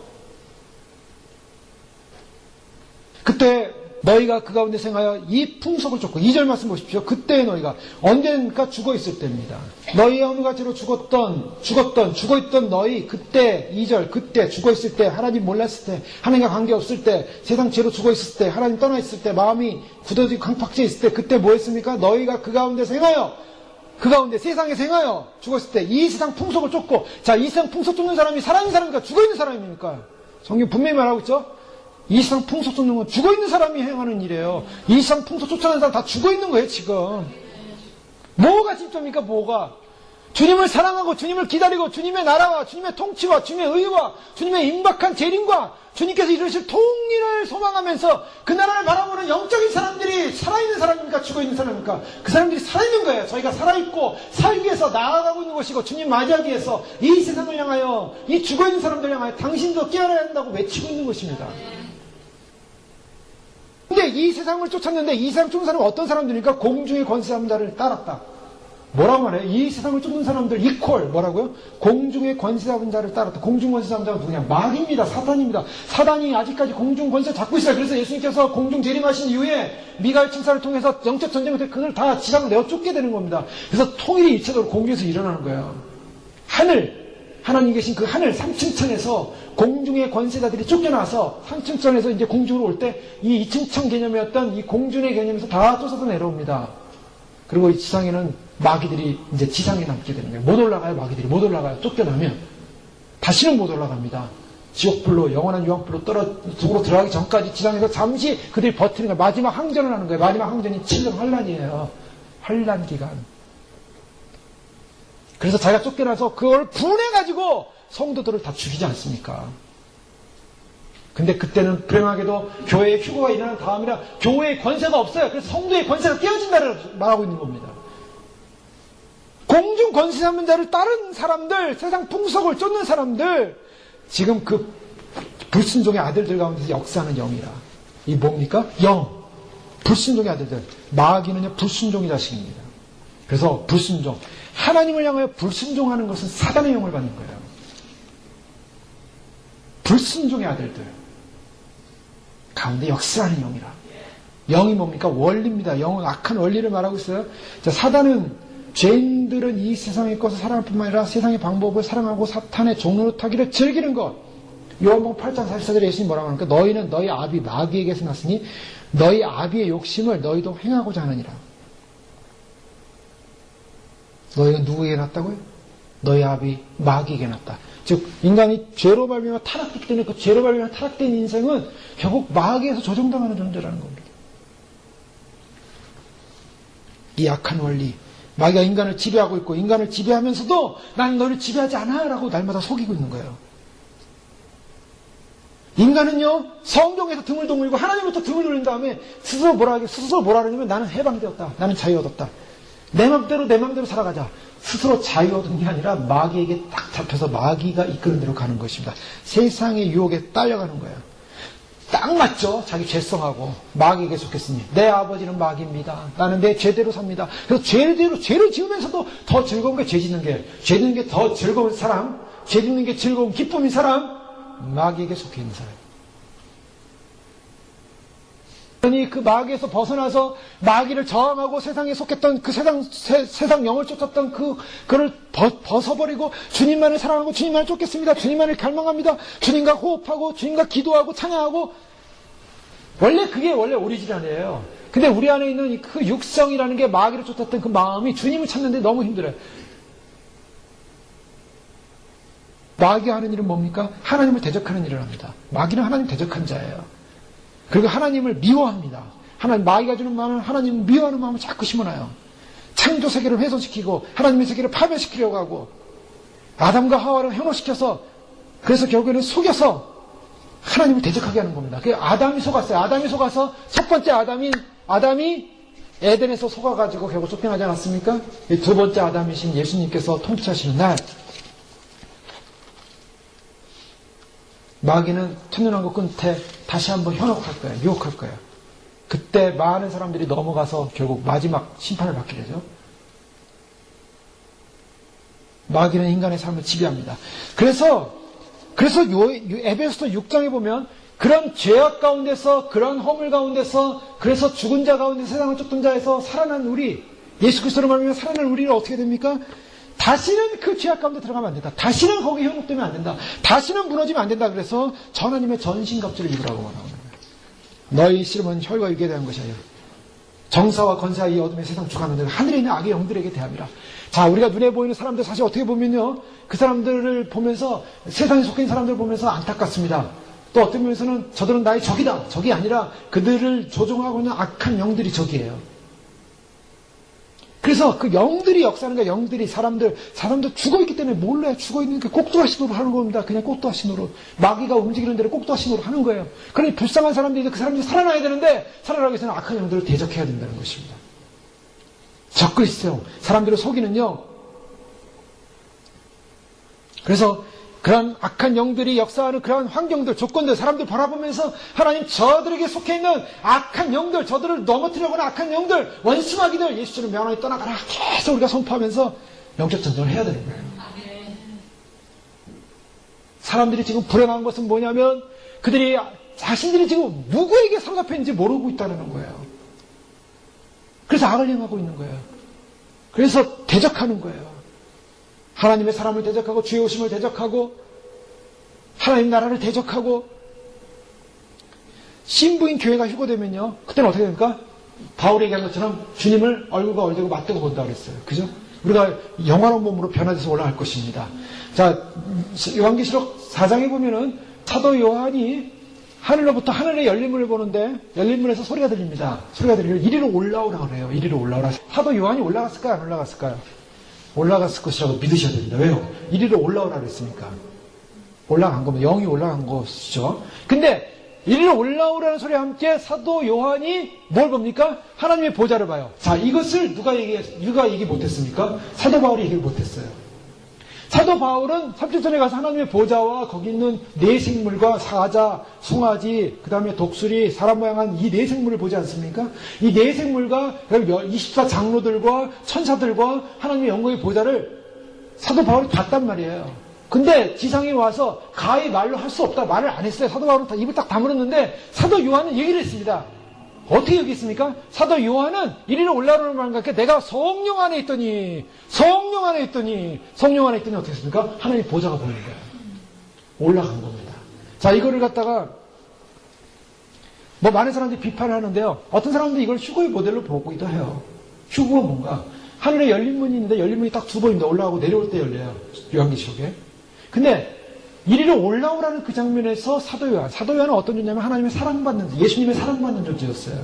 그때 너희가 그 가운데 생하여 이 풍속을 쫓고 2절 말씀 보십시오. 그때 너희가 언젠가 죽어있을 때입니다. 너희의 어느 가지로 죽어있던 너희 그때 2절 그때 죽어있을 때 하나님 몰랐을 때 하나님과 관계없을 때 세상 죄로 죽어있을 때 하나님 떠나있을 때 마음이 굳어지고 강팍해 있을 때 그때 뭐 했습니까? 너희가 그 가운데 생하여 그 가운데 세상에 생하여 죽었을 때 이 세상 풍속을 쫓고 자, 이 세상 풍속 쫓는 사람이 살아있는 사람입니까? 죽어있는 사람입니까? 성경 분명히 말하고 있죠? 이 세상 풍속 쫓는 건 죽어있는 사람이 행하는 일이에요. 이 세상 풍속 쫓아가는 사람 다 죽어있는 거예요, 지금. 뭐가 진짜입니까, 뭐가? 주님을 사랑하고, 주님을 기다리고, 주님의 나라와, 주님의 통치와, 주님의 의와, 주님의 임박한 재림과, 주님께서 이루실 통일을 소망하면서 그 나라를 바라보는 영적인 사람들이 살아있는 사람입니까? 죽어있는 사람입니까? 그 사람들이 살아있는 거예요. 저희가 살아있고, 살기 위해서 나아가고 있는 것이고, 주님 맞이하기 위해서 이 세상을 향하여, 이 죽어있는 사람들 향하여 당신도 깨어나야 한다고 외치고 있는 것입니다. 근데 이 세상을 쫓았는데 이 세상 쫓는 사람은 어떤 사람들입니까? 공중의 권세자들을 따랐다. 뭐라고 말해요? 이 세상을 쫓는 사람들 이퀄 뭐라고요? 공중의 권세자들을 따랐다. 공중 권세자가 누구냐? 마귀입니다. 사탄입니다. 사단이 아직까지 공중 권세 잡고 있어요. 그래서 예수님께서 공중 재림하신 이후에 미가엘 천사를 통해서 영적 전쟁을 통해 그걸 다 지상을 내어 쫓게 되는 겁니다. 그래서 통일이 일체적으로 공중에서 일어나는 거예요. 하나님 계신 그 하늘 3층천에서 공중의 권세자들이 쫓겨나서 3층천에서 이제 공중으로 올 때 이 2층천 개념이었던 이 공중의 개념에서 다 쫓아서 내려옵니다. 그리고 이 지상에는 마귀들이 이제 지상에 남게 되는 거예요. 못 올라가요, 마귀들이. 못 올라가요. 쫓겨나면. 다시는 못 올라갑니다. 지옥불로, 영원한 유황불로 속으로 들어가기 전까지 지상에서 잠시 그들이 버티는 거예요. 마지막 항전을 하는 거예요. 마지막 항전이 7년 환란이에요. 환란 기간. 그래서 자기가 쫓겨나서 그걸 분해가지고 성도들을 다 죽이지 않습니까? 근데 그때는 불행하게도 교회에 휴거가 일어난 다음이라 교회의 권세가 없어요. 그래서 성도의 권세가 깨어진다를 말하고 있는 겁니다. 공중 권세자를 따른 사람들, 세상 풍속을 쫓는 사람들, 지금 그 불순종의 아들들 가운데서 역사하는 영이라. 이 뭡니까? 영. 불순종의 아들들. 마귀는요, 불순종의 자식입니다. 그래서 불순종. 하나님을 향하여 불순종하는 것은 사단의 영을 받는 거예요. 불순종의 아들들 가운데 역사하는 영이라. 영이 뭡니까? 원리입니다. 영은 악한 원리를 말하고 있어요. 자, 사단은 죄인들은 이 세상의 것을 사랑할 뿐만 아니라 세상의 방법을 사랑하고 사탄의 종로로 타기를 즐기는 것. 요한복음 8장 44절에 예수님이 뭐라고 하니까 너희는 너희 아비 마귀에게서 났으니 너희 아비의 욕심을 너희도 행하고자 하느니라. 너희가 누구에게 났다고요? 너희 아비 마귀에게 났다. 즉 인간이 죄로 발명한 타락했기 때문에 그 죄로 발명한 타락된 인생은 결국 마귀에서 조종당하는 존재라는 겁니다. 이 악한 원리. 마귀가 인간을 지배하고 있고 인간을 지배하면서도 나는 너를 지배하지 않아 라고 날마다 속이고 있는 거예요. 인간은요 성경에서 등을 동물고 하나님부터 등을 돌린 다음에 스스로 뭐라 그러냐면 나는 해방되었다. 나는 자유 얻었다. 내 맘대로 살아가자. 스스로 자유 얻은 게 아니라 마귀에게 딱 잡혀서 마귀가 이끄는 대로 가는 것입니다. 세상의 유혹에 딸려가는 거예요. 딱 맞죠? 자기 죄성하고 마귀에게 속했으니 내 아버지는 마귀입니다. 나는 내 죄대로 삽니다. 그래서 죄를 지으면서도 더 즐거운 게 죄 짓는 게 더 즐거운 사람, 죄 짓는 게 즐거운 기쁨인 사람, 마귀에게 속해 있는 사람. 그러니 그 마귀에서 벗어나서 마귀를 저항하고 세상에 속했던 그 세상 영을 쫓았던 그를 벗어버리고 주님만을 사랑하고 주님만을 쫓겠습니다. 주님만을 갈망합니다. 주님과 호흡하고 주님과 기도하고 찬양하고 그게 원래 오리지널이에요. 근데 우리 안에 있는 그 육성이라는 게 마귀를 쫓았던 그 마음이 주님을 찾는데 너무 힘들어요. 마귀가 하는 일은 뭡니까? 하나님을 대적하는 일을 합니다. 마귀는 하나님 대적한 자예요. 그리고 하나님을 미워합니다. 마귀가 주는 마음은 하나님을 미워하는 마음을 자꾸 심어놔요. 창조 세계를 훼손시키고 하나님의 세계를 파멸시키려고 하고 아담과 하와를 혐오시켜서 그래서 결국에는 속여서 하나님을 대적하게 하는 겁니다. 아담이 속았어요. 아담이 속아서 첫 번째 아담이 에덴에서 속아가지고 결국 쫓겨나지 않았습니까? 두 번째 아담이신 예수님께서 통치하시는 날 마귀는 천년왕국 끝에 다시 한번 현혹할 거예요. 유혹할 거예요. 그때 많은 사람들이 넘어가서 결국 마지막 심판을 받게 되죠. 마귀는 인간의 삶을 지배합니다. 그래서 에베소서 6장에 보면 그런 죄악 가운데서, 그런 허물 가운데서, 그래서 죽은 자 가운데 세상을 쫓던 자에서 살아난 우리, 예수 그리스도로 말하면 살아난 우리는 어떻게 됩니까? 다시는 그 죄악 가운데 들어가면 안 된다. 다시는 거기에 현혹되면 안 된다. 다시는 무너지면 안 된다. 그래서 하나님의 전신갑주를 입으라고 말하는 거예요. 너희 씨름은 혈과 육에 대한 것이 아니라 정사와 권세와 이 어둠의 세상 주관하는 하늘에 있는 악의 영들에게 대함이라. 자, 우리가 눈에 보이는 사람들 사실 어떻게 보면요, 그 사람들을 보면서, 세상에 속해 있는 사람들을 보면서 안타깝습니다. 또 어떤 면에서는 저들은 나의 적이다. 적이 아니라 그들을 조종하고 있는 악한 영들이 적이에요. 그래서 그 영들이 역사하는 거예요. 영들이 사람들 죽어있기 때문에 몰라요. 죽어있는 게 꼭두가시 노릇 하는 겁니다. 그냥 꼭두가시 노릇. 마귀가 움직이는 대로 꼭두가시 노릇 하는 거예요. 그러니 불쌍한 사람들이 그 사람들이 살아나야 되는데, 살아나기 위해서는 악한 영들을 대적해야 된다는 것입니다. 적그리스도 영, 사람들을 속이는 영. 그래서 그런 악한 영들이 역사하는 그러한 환경들, 조건들, 사람들 바라보면서 하나님 저들에게 속해 있는 악한 영들, 저들을 넘어뜨리려고 하는 악한 영들, 원수마귀들, 예수처럼 명하에 떠나가라 계속 우리가 선포하면서 영적 전쟁을 해야 되는 거예요. 사람들이 지금 불행한 것은 뭐냐면 그들이 자신들이 지금 누구에게 사로잡혀 있는지 모르고 있다는 거예요. 그래서 악을 행하고 있는 거예요. 그래서 대적하는 거예요. 하나님의 사람을 대적하고 주의 오심을 대적하고 하나님 나라를 대적하고 신부인 교회가 휴거되면요, 그때는 어떻게 됩니까? 바울이 얘기한 것처럼 주님을 얼굴과 얼굴 맞대고 본다고 그랬어요. 그죠? 우리가 영원한 몸으로 변화돼서 올라갈 것입니다. 자, 요한계시록 4장에 보면은 사도 요한이 하늘로부터 하늘의 열림을 보는데 열림문에서 소리가 들립니다. 소리가 들리면 이리로 올라오라 그래요. 이리로 올라오라. 사도 요한이 올라갔을까요? 안 올라갔을까요? 올라갔을 것이라고 믿으셔야 됩니다. 왜요? 이리로 올라오라 그랬으니까. 올라간 거면 영이 올라간 것이죠. 근데 이리로 올라오라는 소리와 함께 사도 요한이 뭘 봅니까? 하나님의 보좌를 봐요. 자, 이것을 누가 얘기 못했습니까? 사도 바울이 얘기를 못했어요. 사도 바울은 3주전에 가서 하나님의 보좌와 거기 있는 네 생물과 사자, 송아지, 그 다음에 독수리, 사람 모양한 이 네 생물을 보지 않습니까? 이 네 생물과 24장로들과 천사들과 하나님의 영광의 보좌를 사도 바울이 봤단 말이에요. 근데 지상에 와서 가히 말로 할 수 없다. 말을 안 했어요. 사도 바울은 입을 딱 다물었는데 사도 요한은 얘기를 했습니다. 어떻게 얘기했습니까? 사도 요한은 이리로 올라오는 말과 함께 내가 성령 안에 있더니 어떻게 했습니까? 하나님의 보좌가 보이는 거예요. 올라간 겁니다. 자, 이거를 갖다가 많은 사람들이 비판을 하는데요. 어떤 사람들이 이걸 휴거의 모델로 보기도 해요. 휴거가 뭔가? 하늘에 열린 문이 있는데 열린 문이 딱 두 번입니다. 올라가고 내려올 때 열려요. 요한계시록에. 근데 이리로 올라오라는 그 장면에서 사도 요한은 어떤 존재냐면 하나님의 사랑받는, 예수님의 사랑받는 존재였어요.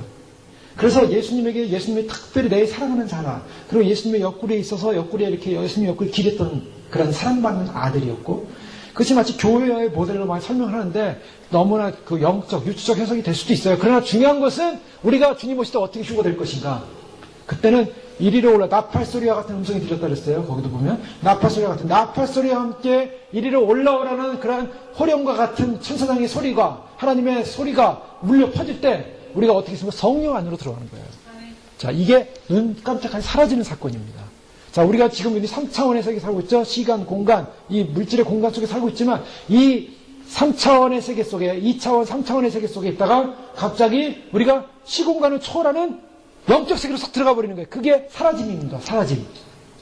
그래서 예수님이 특별히 내 사랑하는 자나, 그리고 예수님의 옆구리에 있어서 옆구리에 이렇게 예수님의 옆구리 기댔던 그런 사랑받는 아들이었고, 그것이 마치 교회의 모델로 많이 설명을 하는데 너무나 그 영적, 유추적 해석이 될 수도 있어요. 그러나 중요한 것은 우리가 주님 오실 때 어떻게 휴거될 것인가. 그때는 이리로 올라 나팔소리와 같은 음성이 들렸다 그랬어요. 거기도 보면 나팔소리와 함께 이리로 올라오라는 그런 호령과 같은 천사장의 소리가, 하나님의 소리가 울려 퍼질 때 우리가 어떻게 했습니까? 성령 안으로 들어가는 거예요. 자, 이게 눈 깜짝하게 사라지는 사건입니다. 자, 우리가 지금 이 3차원의 세계 살고 있죠. 시간, 공간, 이 물질의 공간 속에 살고 있지만 이 3차원의 세계 속에, 2차원, 3차원의 세계 속에 있다가 갑자기 우리가 시공간을 초월하는 영적 세계로 싹 들어가 버리는 거예요. 그게 사라짐입니다. 사라짐.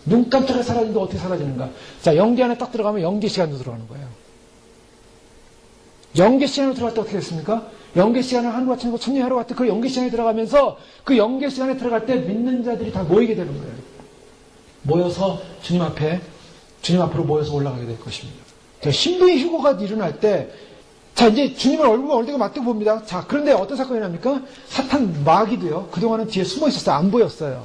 눈 깜짝하게 사라짐도 어떻게 사라지는가? 자, 영계 안에 딱 들어가면 영계 시간으로 들어가는 거예요. 영계 시간으로 들어갈 때 어떻게 됐습니까? 영계 시간은 하루가 천이고 천년이 하루 같은 그 영계 시간에 들어가면서 그 영계 시간에 들어갈 때 믿는 자들이 다 모이게 되는 거예요. 모여서 주님 앞으로 모여서 올라가게 될 것입니다. 자, 신부의 휴거가 일어날 때, 자, 이제 주님을 얼굴과 얼굴과 맞대고 봅니다. 자, 그런데 어떤 사건이 납니까? 사탄 마귀도요, 그동안은 뒤에 숨어 있었어요. 안 보였어요.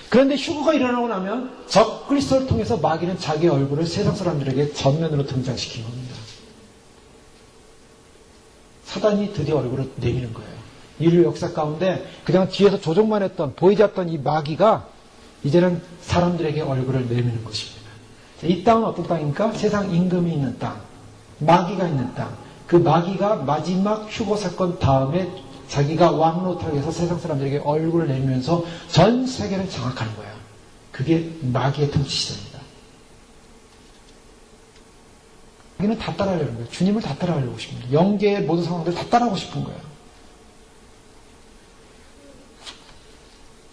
그런데 휴거가 일어나고 나면 적그리스도를 통해서 마귀는 자기의 얼굴을 세상 사람들에게 전면으로 등장시킨 겁니다. 사단이 드디어 얼굴을 내미는 거예요. 인류 역사 가운데 그냥 뒤에서 조종만 했던, 보이지 않던 이 마귀가 이제는 사람들에게 얼굴을 내미는 것입니다. 이 땅은 어떤 땅입니까? 세상 임금이 있는 땅, 마귀가 있는 땅. 그 마귀가 마지막 휴거 사건 다음에 자기가 왕노릇하게 해서 세상 사람들에게 얼굴을 내밀면서 전 세계를 장악하는 거예요. 그게 마귀의 통치 시대입니다. 마귀는 다 따라하려는 거예요. 주님을 다 따라하려고 싶습니다. 영계의 모든 상황들 다 따라하고 싶은 거예요.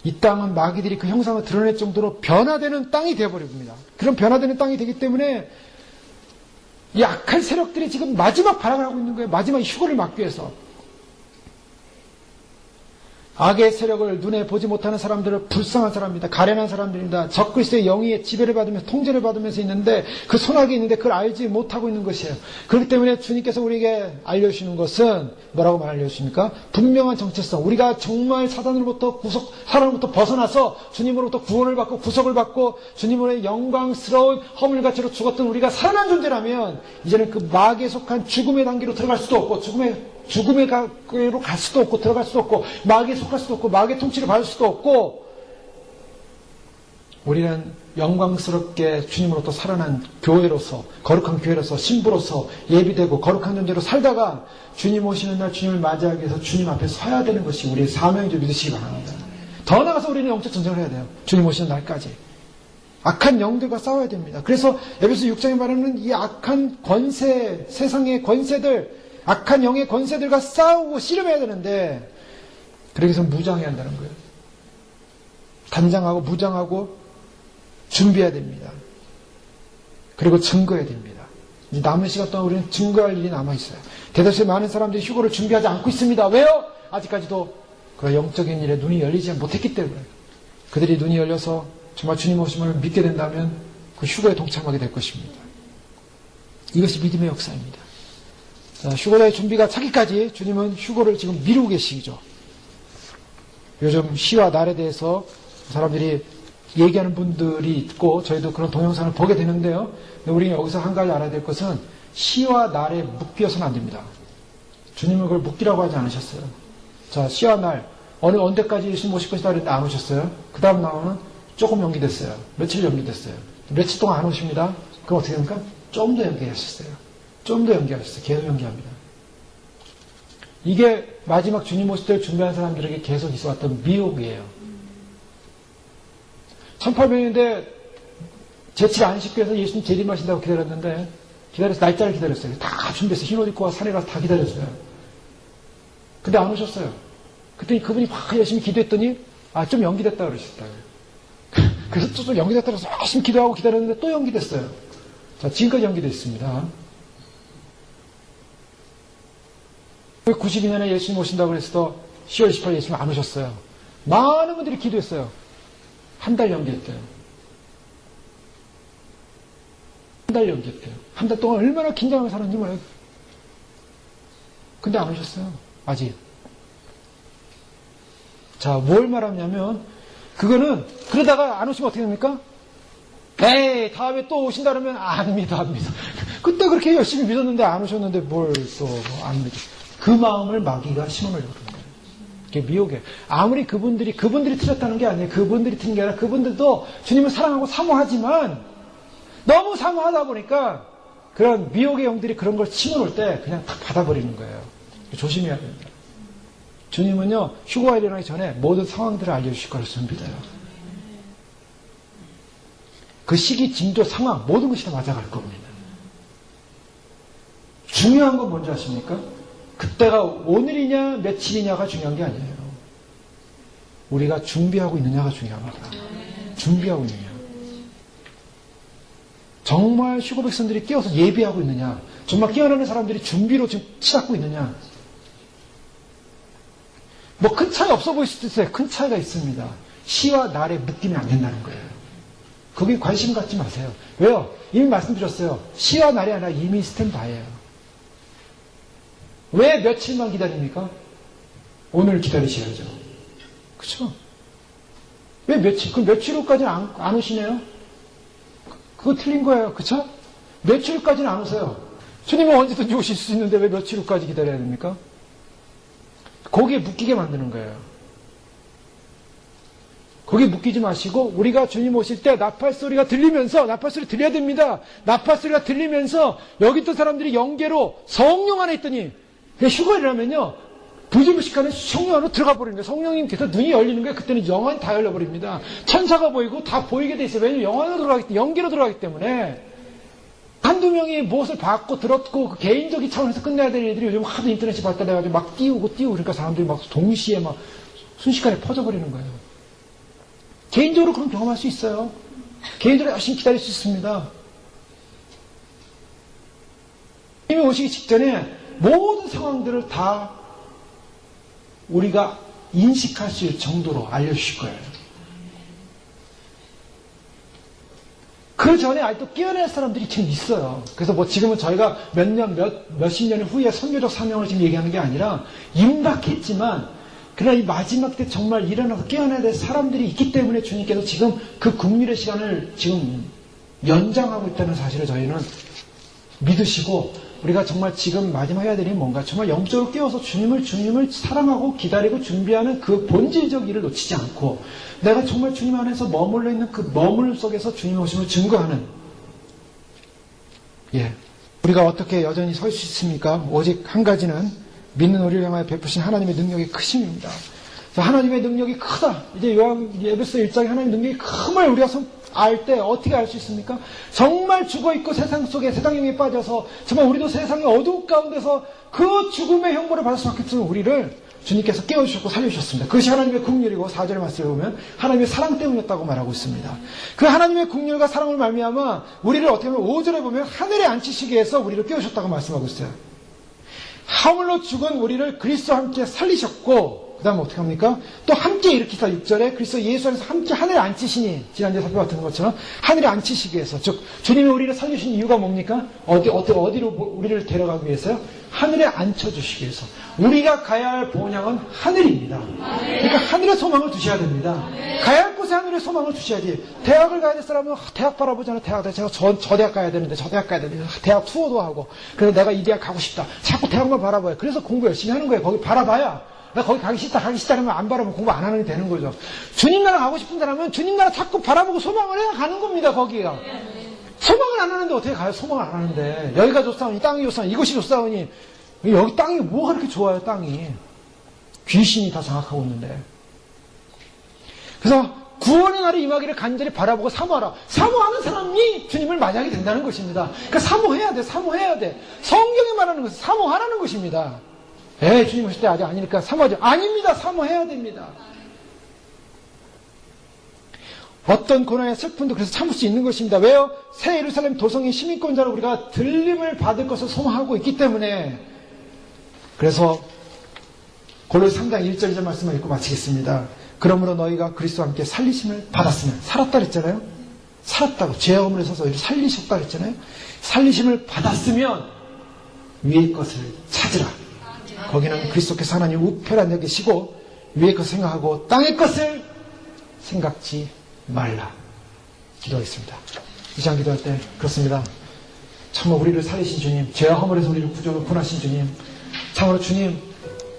이 땅은 마귀들이 그 형상을 드러낼 정도로 변화되는 땅이 되어버립니다. 그런 변화되는 땅이 되기 때문에 이 악한 세력들이 지금 마지막 발악을 하고 있는 거예요. 마지막 휴거를 막기 위해서. 악의 세력을 눈에 보지 못하는 사람들은 불쌍한 사람입니다. 가련한 사람들입니다. 적그리스도의 영의 지배를 받으면서 통제를 받으면서 있는데 그 손아귀에 있는데 그걸 알지 못하고 있는 것이에요. 그렇기 때문에 주님께서 우리에게 알려주시는 것은 뭐라고 알려주십니까? 분명한 정체성. 우리가 정말 사단으로부터 벗어나서 주님으로부터 구원을 받고 구속을 받고 주님으로의 영광스러운 허물같이로 죽었던 우리가 살아난 존재라면 이제는 그 마귀에 속한 죽음의 단계로 들어갈 수도 없고 죽음의 가게로 갈 수도 없고 들어갈 수도 없고 마귀에 속할 수도 없고 마귀의 통치를 받을 수도 없고 우리는 영광스럽게 주님으로부터 살아난 교회로서 거룩한 교회로서 신부로서 예비되고 거룩한 존재로 살다가 주님 오시는 날 주님을 맞이하기 위해서 주님 앞에 서야 되는 것이 우리의 사명인 줄 믿으시기 바랍니다. 더 나아가서 우리는 영적 전쟁을 해야 돼요. 주님 오시는 날까지. 악한 영들과 싸워야 됩니다. 그래서 에베소 6장에 말하는 이 악한 권세, 세상의 권세들, 악한 영의 권세들과 싸우고 씨름해야 되는데 그러기 위해서 무장해야 한다는 거예요. 단장하고 무장하고 준비해야 됩니다. 그리고 증거해야 됩니다. 이 남은 시간 동안 우리는 증거할 일이 남아있어요. 대다수의 많은 사람들이 휴거를 준비하지 않고 있습니다. 왜요? 아직까지도 그 영적인 일에 눈이 열리지 못했기 때문에 그들이 눈이 열려서 정말 주님 오심을 믿게 된다면 그 휴거에 동참하게 될 것입니다. 이것이 믿음의 역사입니다. 휴거의 준비가 차기까지 주님은 휴거를 지금 미루고 계시죠. 요즘 시와 날에 대해서 사람들이 얘기하는 분들이 있고 저희도 그런 동영상을 보게 되는데요. 우리가 여기서 한 가지 알아야 될 것은 시와 날에 묶여서는 안 됩니다. 주님은 그걸 묶이라고 하지 않으셨어요. 자, 시와 날 어느 언제까지 예수님 오실 것이다 그랬는데 안 오셨어요. 그 다음 나오는 조금 연기됐어요. 며칠 연기됐어요. 며칠 동안 안 오십니다. 그럼 어떻게 됩니까? 좀 더 연기하셨어요. 좀 더 연기하셨어요. 계속 연기합니다. 이게 마지막 주님 오실 때를 준비한 사람들에게 계속 있어왔던 미혹이에요. 1800년대 제칠 안식교에서 예수님 재림하신다고 기다렸는데 기다려서 날짜를 기다렸어요. 다 준비했어요. 흰옷 입고 산에 가서 다 기다렸어요. 근데 안 오셨어요. 그랬더니 그분이 막 열심히 기도했더니 좀 연기됐다 그러셨다. 그래서 또 연기됐다 그래서 열심히 기도하고 기다렸는데 또 연기됐어요. 자, 지금까지 연기됐습니다. 92년에 예수님 오신다고 그래서 10월 28일 예수님 안 오셨어요. 많은 분들이 기도했어요. 한 달 연기했대요. 한 달 연기했대요. 한 달 동안 얼마나 긴장하며 살았는지 몰라요. 근데 안 오셨어요. 아직. 자, 뭘 말하냐면 그거는 그러다가 안 오시면 어떻게 됩니까? 에이, 다음에 또 오신다 그러면 안 믿어. 그때 그렇게 열심히 믿었는데 안 오셨는데 뭘 또 안 믿어. 그 마음을 마귀가 심어놓으려고 그러는 거예요. 그게 미혹이에요. 아무리 그분들이 틀렸다는 게 아니에요. 그분들이 틀린 게 아니라 그분들도 주님을 사랑하고 사모하지만 너무 사모하다 보니까 그런 미혹의 영들이 그런 걸 심어놓을 때 그냥 다 받아버리는 거예요. 조심해야 됩니다. 주님은요, 휴거가 일어나기 전에 모든 상황들을 알려주실 것을 믿어요. 그 시기, 징조, 상황 모든 것이 다 맞아갈 겁니다. 중요한 건 뭔지 아십니까? 그때가 오늘이냐 며칠이냐가 중요한 게 아니에요. 우리가 준비하고 있느냐가 중요합니다. 준비하고 있느냐. 정말 휴거 백성들이 깨어서 예비하고 있느냐. 정말 깨어나는 사람들이 준비로 지금 치닫고 있느냐. 뭐 큰 차이 없어 보일 수도 있어요. 큰 차이가 있습니다. 시와 날에 묶이면 안 된다는 거예요. 거기에 관심 갖지 마세요. 왜요? 이미 말씀드렸어요. 시와 날이 아니라 이미 스탠바이예요. 왜 며칠만 기다립니까? 오늘 기다리셔야죠. 그쵸? 왜 며칠? 그럼 며칠 후까지는 안 오시네요? 그거 틀린 거예요. 그쵸? 며칠 후까지는 안 오세요. 주님은 언제든지 오실 수 있는데 왜 며칠 후까지 기다려야 됩니까? 거기에 묶이게 만드는 거예요. 거기 묶이지 마시고 우리가 주님 오실 때 나팔 소리가 들리면서 나팔 소리 들려야 됩니다. 나팔 소리가 들리면서 여기 있던 사람들이 영계로 성령 안에 있더니 휴거일이라면요 부지무식간에 성령 안으로 들어가 버리는 거예요. 성령님께서 눈이 열리는 거예요. 그때는 영안이 다 열려버립니다. 천사가 보이고 다 보이게 돼 있어요. 왜냐하면 영안으로 들어가기 때문에 영계로 들어가기 때문에 한두 명이 무엇을 봤고 들었고 그 개인적인 차원에서 끝내야 될 일들이 요즘 하도 인터넷이 발달해가지고 막 띄우고 그러니까 사람들이 막 동시에 막 순식간에 퍼져버리는 거예요. 개인적으로 그런 경험할 수 있어요. 개인적으로 열심히 기다릴 수 있습니다. 주님이 오시기 직전에 모든 상황들을 다 우리가 인식할 수 있을 정도로 알려주실 거예요. 그 전에 아직도 깨어날 사람들이 지금 있어요. 그래서 뭐 지금은 저희가 몇십 년 후에 선교적 사명을 지금 얘기하는 게 아니라 임박했지만 그러나 이 마지막 때 정말 일어나서 깨어나야 될 사람들이 있기 때문에 주님께서 지금 그 국민의 시간을 지금 연장하고 있다는 사실을 저희는 믿으시고 우리가 정말 지금 마지막 해야 될 일이 뭔가 정말 영적으로 깨워서 주님을 사랑하고 기다리고 준비하는 그 본질적 일을 놓치지 않고 내가 정말 주님 안에서 머물러 있는 그 머물 속에서 주님의 오심을 증거하는 우리가 어떻게 여전히 설 수 있습니까? 오직 한 가지는 믿는 우리를 향하여 베푸신 하나님의 능력이 크심입니다. 하나님의 능력이 크다. 이제 에베소 1장에 하나님의 능력이 큼을 우리가 알 때 어떻게 알 수 있습니까? 정말 죽어있고 세상 속에 세상 영에 빠져서 정말 우리도 세상의 어두운 가운데서 그 죽음의 형벌을 받을 수밖에 없는 우리를 주님께서 깨워주셨고 살려주셨습니다. 그것이 하나님의 국률이고 4절의 말씀에 보면 하나님의 사랑 때문이었다고 말하고 있습니다. 그 하나님의 국률과 사랑을 말미암아 우리를 어떻게 보면 5절에 보면 하늘에 앉히시기 위해서 우리를 깨우셨다고 말씀하고 있어요. 하물로 죽은 우리를 그리스도와 함께 살리셨고 그 다음에 어떻게 합니까? 또 함께 일으키사 6절에 그리스도 예수 안에서 함께 하늘에 앉히시니 지난주에 살펴봤던 것처럼 하늘에 앉히시기 위해서 즉 주님이 우리를 살리신 이유가 뭡니까? 어디로 우리를 데려가기 위해서요? 하늘에 앉혀주시기 위해서 우리가 가야 할 본향은 하늘입니다. 그러니까 하늘의 소망을 두셔야 됩니다. 가야 할 곳에 하늘의 소망을 두셔야지. 대학을 가야 될 사람은 대학 바라보잖아요. 제가 저 대학 가야 되는데 저 대학 가야 되는데 대학 투어도 하고 그래서 내가 이 대학 가고 싶다. 자꾸 대학만 바라봐요. 그래서 공부 열심히 하는 거예요. 거기 바라봐야 나 거기 가기 싫다 하면 안 바라보면 공부 안 하는 게 되는 거죠. 주님 나라 가고 싶은 사람은 주님 나라 자꾸 바라보고 소망을 해야 가는 겁니다. 거기가. 소망을 안 하는데 어떻게 가요? 소망을 안 하는데. 여기가 좋사오니 땅이 좋사오니 이것이 좋사오니 여기 땅이 뭐가 그렇게 좋아요? 땅이. 귀신이 다 장악하고 있는데. 그래서 구원의 날이 임하기를 간절히 바라보고 사모하라. 사모하는 사람이 주님을 맞이하게 된다는 것입니다. 그러니까 사모해야 돼. 사모해야 돼. 성경이 말하는 것은 사모하라는 것입니다. 주님 오실 때 아직 아니니까 사모하죠. 아닙니다. 사모해야 됩니다. 어떤 고난의 슬픔도 그래서 참을 수 있는 것입니다. 왜요? 새 예루살렘 도성의 시민권자로 우리가 들림을 받을 것을 소망하고 있기 때문에. 그래서 골로새 3장 1절 2절 말씀을 읽고 마치겠습니다. 그러므로 너희가 그리스도와 함께 살리심을 받았으면 살았다 그랬잖아요. 살았다고 죄의 허물에 서서 살리셨다 그랬잖아요. 살리심을 받았으면 위의 것을 찾으라. 거기는 그리스도께서 하나님 우편에 앉아 계시고 위의 것을 생각하고 땅의 것을 생각지 말라. 기도하겠습니다. 이 시간 기도할 때 그렇습니다. 참으로 우리를 살리신 주님, 죄와 허물에서 우리를 구원하신 주님, 참으로 주님,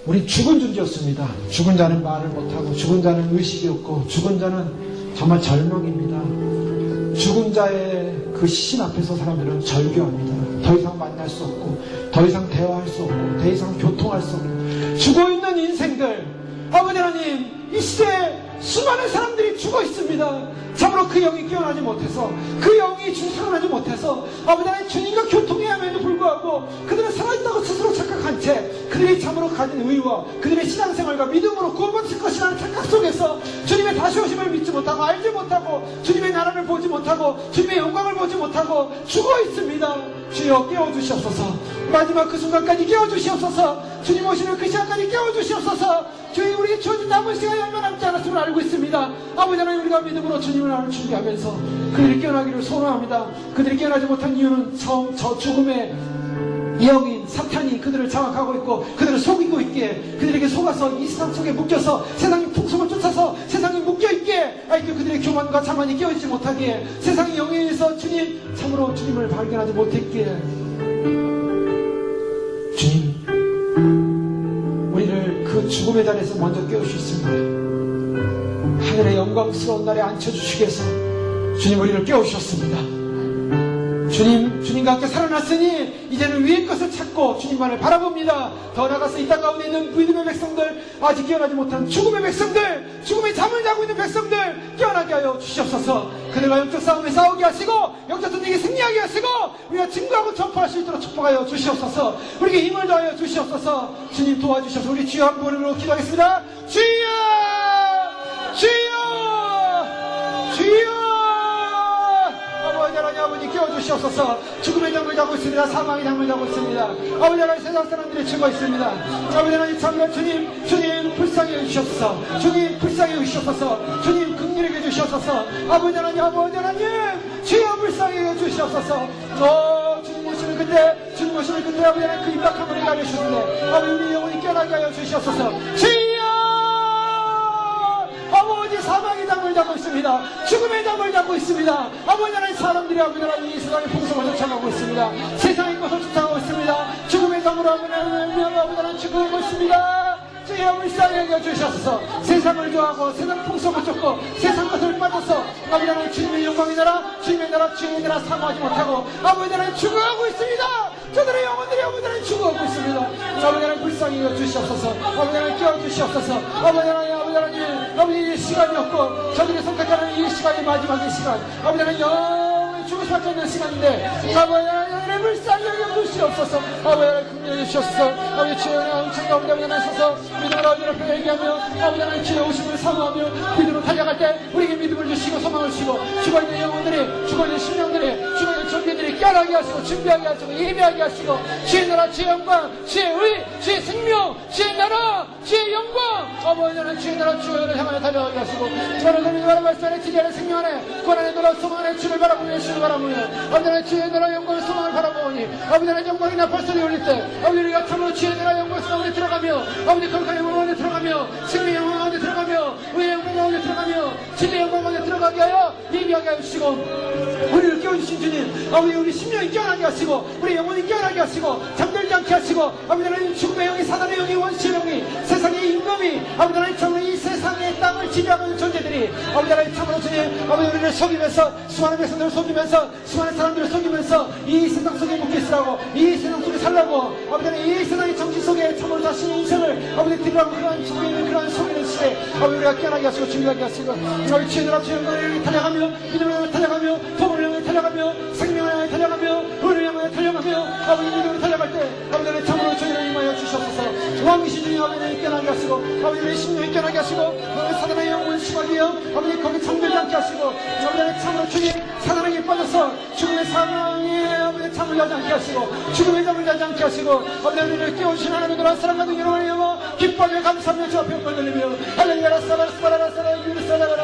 우리 죽은 존재였습니다. 죽은 자는 말을 못하고 죽은 자는 의식이 없고 죽은 자는 정말 절망입니다. 죽은 자의 그 시신 앞에서 사람들은 절규합니다. 더 이상 만날 수 없고 더 이상 대화할 수 없고 더 이상 교통할 수 없고 죽어있는 인생들, 아버지 하나님, 이 시대에 수많은 사람들이 죽어 있습니다. 참으로 그 영이 깨어나지 못해서, 그 영이 생각나지 못해서 아버지 하나님 주님과 교통해야 함에도 불구하고 그들은 살아있다고 스스로 착각한 채 그들이 참으로 가진 의와 그들의 신앙생활과 믿음으로 구원받을 것이라는 착각 속에서 주님의 다시 오심을 믿지 못하고 알지 못하고 주님의 나라를 보지 못하고 주님의 영광을 보지 못하고 죽어 있습니다. 주여 깨워주시옵소서. 마지막 그 순간까지 깨워주시옵소서. 주님 오시는 그 시간까지 깨워주시옵소서. 주님, 우리에게 주어진 남은 시간이 얼마 남지 않았음을 알고 있습니다. 아버지 하나님, 우리가 믿음으로 주님을 알을 준비하면서 그들이 깨어나기를 소원합니다. 그들이 깨어나지 못한 이유는 저 죽음의 영인 사탄이 그들을 장악하고 있고 그들을 속이고 있기에, 그들에게 속아서 이 세상 속에 묶여서 세상의 풍속을 쫓아서 세상에 묶여있기에 그들의 교만과 자만이 깨어있지 못하기에 세상의 영에 의해서 주님, 참으로 주님을 발견하지 못했기에 주님, 우리를 그 죽음의 자리에서 먼저 깨우셨습니다. 하늘의 영광스러운 날에 앉혀주시기 위해서 주님 우리를 깨우셨습니다. 주님과 함께 살아났으니 이제는 위의 것을 찾고 주님만을 바라봅니다. 더 나아가서 이 땅 가운데 있는 믿음의 백성들, 아직 깨어나지 못한 죽음의 백성들, 죽음의 잠을 자고 있는 백성들 깨어나게 하여 주시옵소서. 그들과 영적 싸움에 싸우게 하시고 영적 전쟁에 승리하게 하시고 우리가 증거하고 전파할 수 있도록 축복하여 주시옵소서. 우리에게 힘을 더하여 주시옵소서. 주님 도와주셔서 우리 주여 한 분으로 기도하겠습니다. 주여! 주여! 주여! 아버지 하나님, 아버지 깨워주시옵소서. 죽음의 잠을 자고 있습니다. 사망의 잠을 자고 있습니다. 아버지 하나님, 세상 사람들이 죽어 있습니다. 아버지 하나님, 참으로 주님 불쌍히 해주시옵소서. 주님 불쌍히 해주시옵소서. 주님 긍휼히 해주시옵소서. 아버지 하나님, 주여 불쌍히 해주시옵소서. 주님 오시는 그때 아버지 하나님 그 임박한 문을 가려주시는데 아버지 우리 영혼이 깨어나게 하여 주시옵소서. 주여! 아버지 사망의 잠을 자고 있습니다. 죽음의 잠을 자고 있습니다. 아버지 하나님, 사람들이 아버지 하나님 이 세상의 풍성을 쫓아가고 있습니다. 세상의 것을 쫓아가고 있습니다. 죽음의 잠으로 아버지 하나님 죽어가고 있습니다. 주여 불쌍히 여겨 주셔서 세상을 좋아하고 세상 풍성을 쫓고 세상 것을 빠져서 아버지 하나님 주님의 영광의 나라, 주님의 나라, 주님의 나라 사모하지 못하고 아버지 하나님 죽어가고 있습니다. 저들의 영혼들이 아버지 하나님 죽어가고 있습니다. 아버지 하나님 불쌍히 여겨 주시옵소서. 아버지 하나님 깨워 주시옵소서. 아버지 하나님 아버지 이 시간이 없고 저들이 선택하는 이 시간이 마지막의 시간, 아버지 하나님 영원히 죽을 수밖에 없는 시간인데 아버지 하나님 불쌍히 여겨 주시옵소서. 아버지 하나님 긍휼히 주시옵소서. 아버지 주여 엄청 가운데 아버지 하나님 서서 믿음으로 아버지 앞에 얘기하며 아버지 하나님 주여 오심을 사모하며 믿음으로 달려갈 때 우리에게 믿음을 주시고 소망을 주시고 죽어있는 영혼들이, 죽어있는 심령들이, 죽어있는 존재들이 깨어나게 하시고 준비하게 하시고 예배하게 하시고 주의 나라, 주의 영광, 주의 의, 주의 생명, 주의 나라, 주의 영광, 아버지 하나님 주의 나라, 주의 향하여 달려가게 하시고 저를 너희 나라 말씀에 지리하는 생명 안에 고난의 나라 소망 안에 주를 바라보며 주를 바라보며 아버지 하나님 주의 나라 영광의 소망을 바라보니 아버지 하나님 영광이 나팔소리 울릴 때 아버지 우리가 참으로 주의 나라 영광의 소망에 들어가며 아버지 거룩한 영광 안에 들어가며 생명의 영광 안에 들어가며 의의 영광 안에 들어가며 진리의 영광 안에 들어가게 하여 예비하게 하시고 우리를 깨워주신 주님, 아버지 우리 심령이 깨어나게 하시고 우리 영혼이 깨어나게 하시고 잠들지 않게 하시고 아버지 하나님 죽음의 영이, 사단의 영이, 원수의 영이, 세상의 임금이 아버지 하나님 참으로 이 세상의 땅을 지배하고 있는 존재들이 아버지 하나님 참으로 주님, 아버지 우리를 속이면서 수많은 백성들을 속이면서 수많은 사람들을 속이면서 이 세상 속에 묶여 있으라고, 이 세상 속에 살라고 아버지 하나님 이 세상의 정신 속에 참으로 자신의 인생을 아버지 드리라고 그러한 속에 있는 그러한 속이는 시대 아버지 우리가 깨어나게 하시고 준비하게 하시고 아버지 주의 나라 주의 영광을 달려가며 믿음을 향해 달려가며 복음을 향해 달려가며 생명을 향해 달려가며 의를 향해 달려가며 아버지 믿음으로 달려갈 때 아버지 하나님 참으로 저희를 임하여 주시옵소서. 왕이신 주님 아버지 하나님 깨어나게 하시고 아버지 우리 심령이 깨어나게 하시고 아버지 사단의 영혼 심하게요 아버지 거기 잠들지 않게 하시고 아버지 하나님 참으로 주님 사단에게 빠져서 죽음의 사망에 아버지 잠을 자지 않게 하시고 죽음의 잠을 자지 않게 하시고 아버지 하나님을 깨우신 하나님의 노란 사랑 같은 여러분을 여워 기뻐하며 감사하며 주 앞에 엎을 들리며 할렐루야 사바라 유르사라가라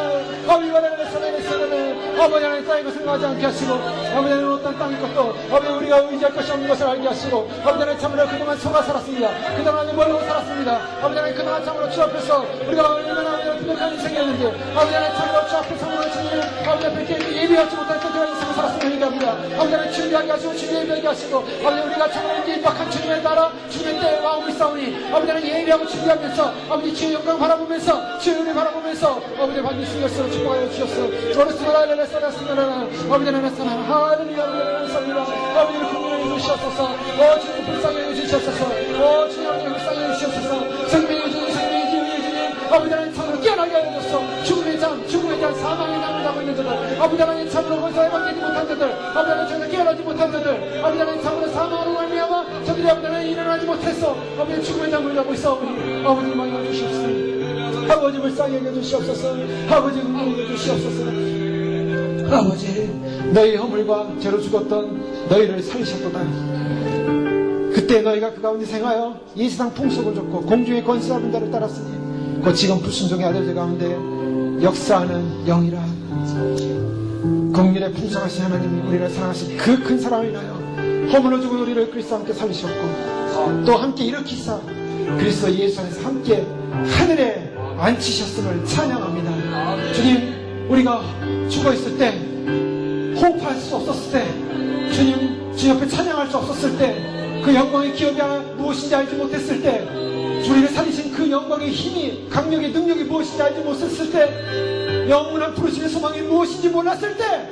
아버지 하나님 땅의 것을 가지 않게 하시고 아버지 하나님 어떤 땅의 것도 아버지 우리가 의지할 것이 없는 것을 알게 하시고 아버지 하나님 참으로 그동안 속아 살았습니다. 그동안 멀고 살았습니다. 아버지 하나님 그동안 참으로 주 앞에서 우리가 얼마나 부족한 인생이었는지 아버지 하나님 참으로 주 앞에 참으로 주님 아버지 앞에 예비하지 못했던 그런 인생을 살았음을 얘기합니다. 아버지 하나님 준비하게 하시고 주님 예비하게 하시고 아버지 우리가 참으로 이제 임박한 주님에 따라 주님의 때에 와오고 있사오니 아버지 하나님 예비하고 준비하면서 아버지 주의 영광 바라보면서 주의 은혜 바라보면서 아버지 받으신 것으로 축복하여 주셨어. 아버지 하나님 하늘이야 아버지를 긍휼히 주시옵소서. 주님 불쌍히 해주시옵소서. 주님 불쌍히 해주시옵소서. 생명의 주님 아버지 하나님 참으로 깨어나게 하여 주소서. 죽음의 잠 사망의 잠을 자고 있는 자들 아버지 하나님 참으로 벌써 해방되지 못한 자들 아버지 하나님 저희가 깨어나지 못한 자들 아버지 하나님 참으로 사망으로 말미암아 저들이 아버지 하나님 일어나지 못했어. 아버지 죽음의 잠을 자고 있사오니 아버지 만나 주시옵소서. 아버지 불쌍히 여겨주시옵소서. 아버지 긍휼히 여겨주시옵소서. 아버지 너희 허물과 죄로 죽었던 너희를 살리셨도다. 그때 너희가 그 가운데 생하여 이 세상 풍속을 줬고 공중의 권세 잡은 자를 따랐으니 곧 지금 불순종의 아들들 가운데 역사하는 영이라. 긍휼의 풍성하신 하나님이 우리를 사랑하신 그 큰 사랑을 인하여 허물로 죽은 우리를 그리스도와 함께 살리셨고 또 함께 일으키사 그리스도 예수 안에서 함께 하늘에 앉히셨음을 찬양합니다. 주님 우리가 죽어있을 때 호흡할 수 없었을 때 주님 주 옆에 찬양할 수 없었을 때 그 영광의 기업이 무엇인지 알지 못했을 때 우리를 살리신 그 영광의 힘이, 강력의 능력이 무엇인지 알지 못했을 때, 영원한 부르심의 소망이 무엇인지 몰랐을 때,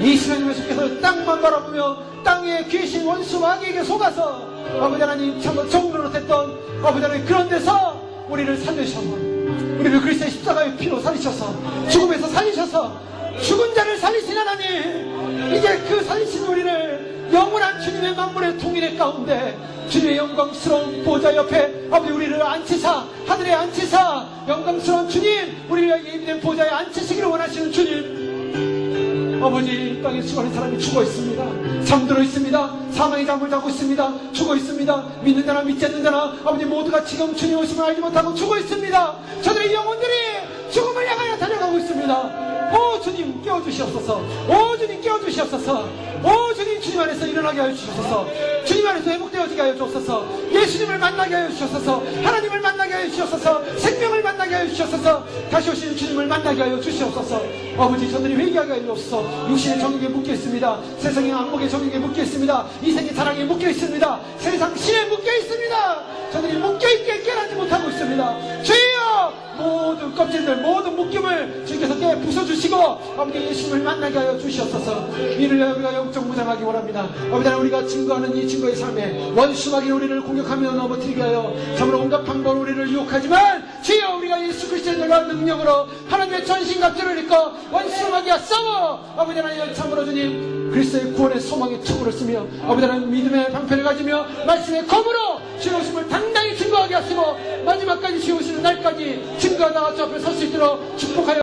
이스라엘 민족께서 땅만 바라보며 땅에 계신 원수 마귀에게 속아서 아버지 하나님 참으로 정노릇했던 아버지 하나님, 그런 데서 우리를 살리셔서, 우리를 그리스도의 십자가의 피로 살리셔서, 죽음에서 살리셔서, 죽은 자를 살리신 하나님, 이제 그 살리신 우리를 영원한 주님의 만물의 통일의 가운데 주님의 영광스러운 보좌 옆에 아버지 우리를 앉히사, 하늘에 앉히사, 영광스러운 주님, 우리를 예비된 보좌에 앉히시기를 원하시는 주님, 아버지, 땅에 수많은 사람이 죽어 있습니다. 잠들어 있습니다. 사망의 잠을 자고 있습니다. 죽어 있습니다. 믿는 자나 믿지 않는 자나 아버지 모두가 지금 주님 오심을 알지 못하고 죽어 있습니다. 저들의 영혼들이 죽음을 향하여 달려가고 있습니다. 오 주님 깨워주시옵소서. 오 주님 깨워주시옵소서. 오 주님, 주님 안에서 일어나게 하여 주시옵소서. 주님 안에서 회복되어지게 하여 주옵소서. 예수님을 만나게 하여 주시옵소서. 하나님을 만나게 하여 주시옵소서. 생명을 만나게 하여 주시옵소서. 다시 오시는 주님을 만나게 하여 주시옵소서. 아버지, 저들이 회개하게 하여 주옵소서. 육신의 정욕에 묶여 있습니다. 세상의 안목의 정욕에 묶여 있습니다. 이생의 사랑에 묶여 있습니다. 세상 신에 묶여 있습니다. 저들이 묶여있게 깨닫지 못하고 있습니다. 주여, 모든 껍질들, 모든 묶임을 주께서 깨 부숴주시고 아버지 예수님을 만나게 하여 주시옵소서. 이를 위하여 우리가 영적 무장하기 원합니다. 아버지, 우리가 증거하는 이 증거의 삶에 원수마귀 우리를 공격하며 넘어뜨리게 하여 참으로 온갖 방법으로 우리를 유혹하지만 주여, 우리가 예수 그리스도의 능력으로 하나님의 전신갑주를 입고 원수마귀와 싸워 아버지 하나님, 참으로 주님 그리스도의 구원의 소망의 척으로 쓰며 아버지 하나님 믿음의 방패를 가지며 말씀의 검으로 주의 오심을 당당히 증거하게 하시고 마지막까지 주의 오시는 날까지 증거하다가 주 앞에 설 수 있도록 축복하여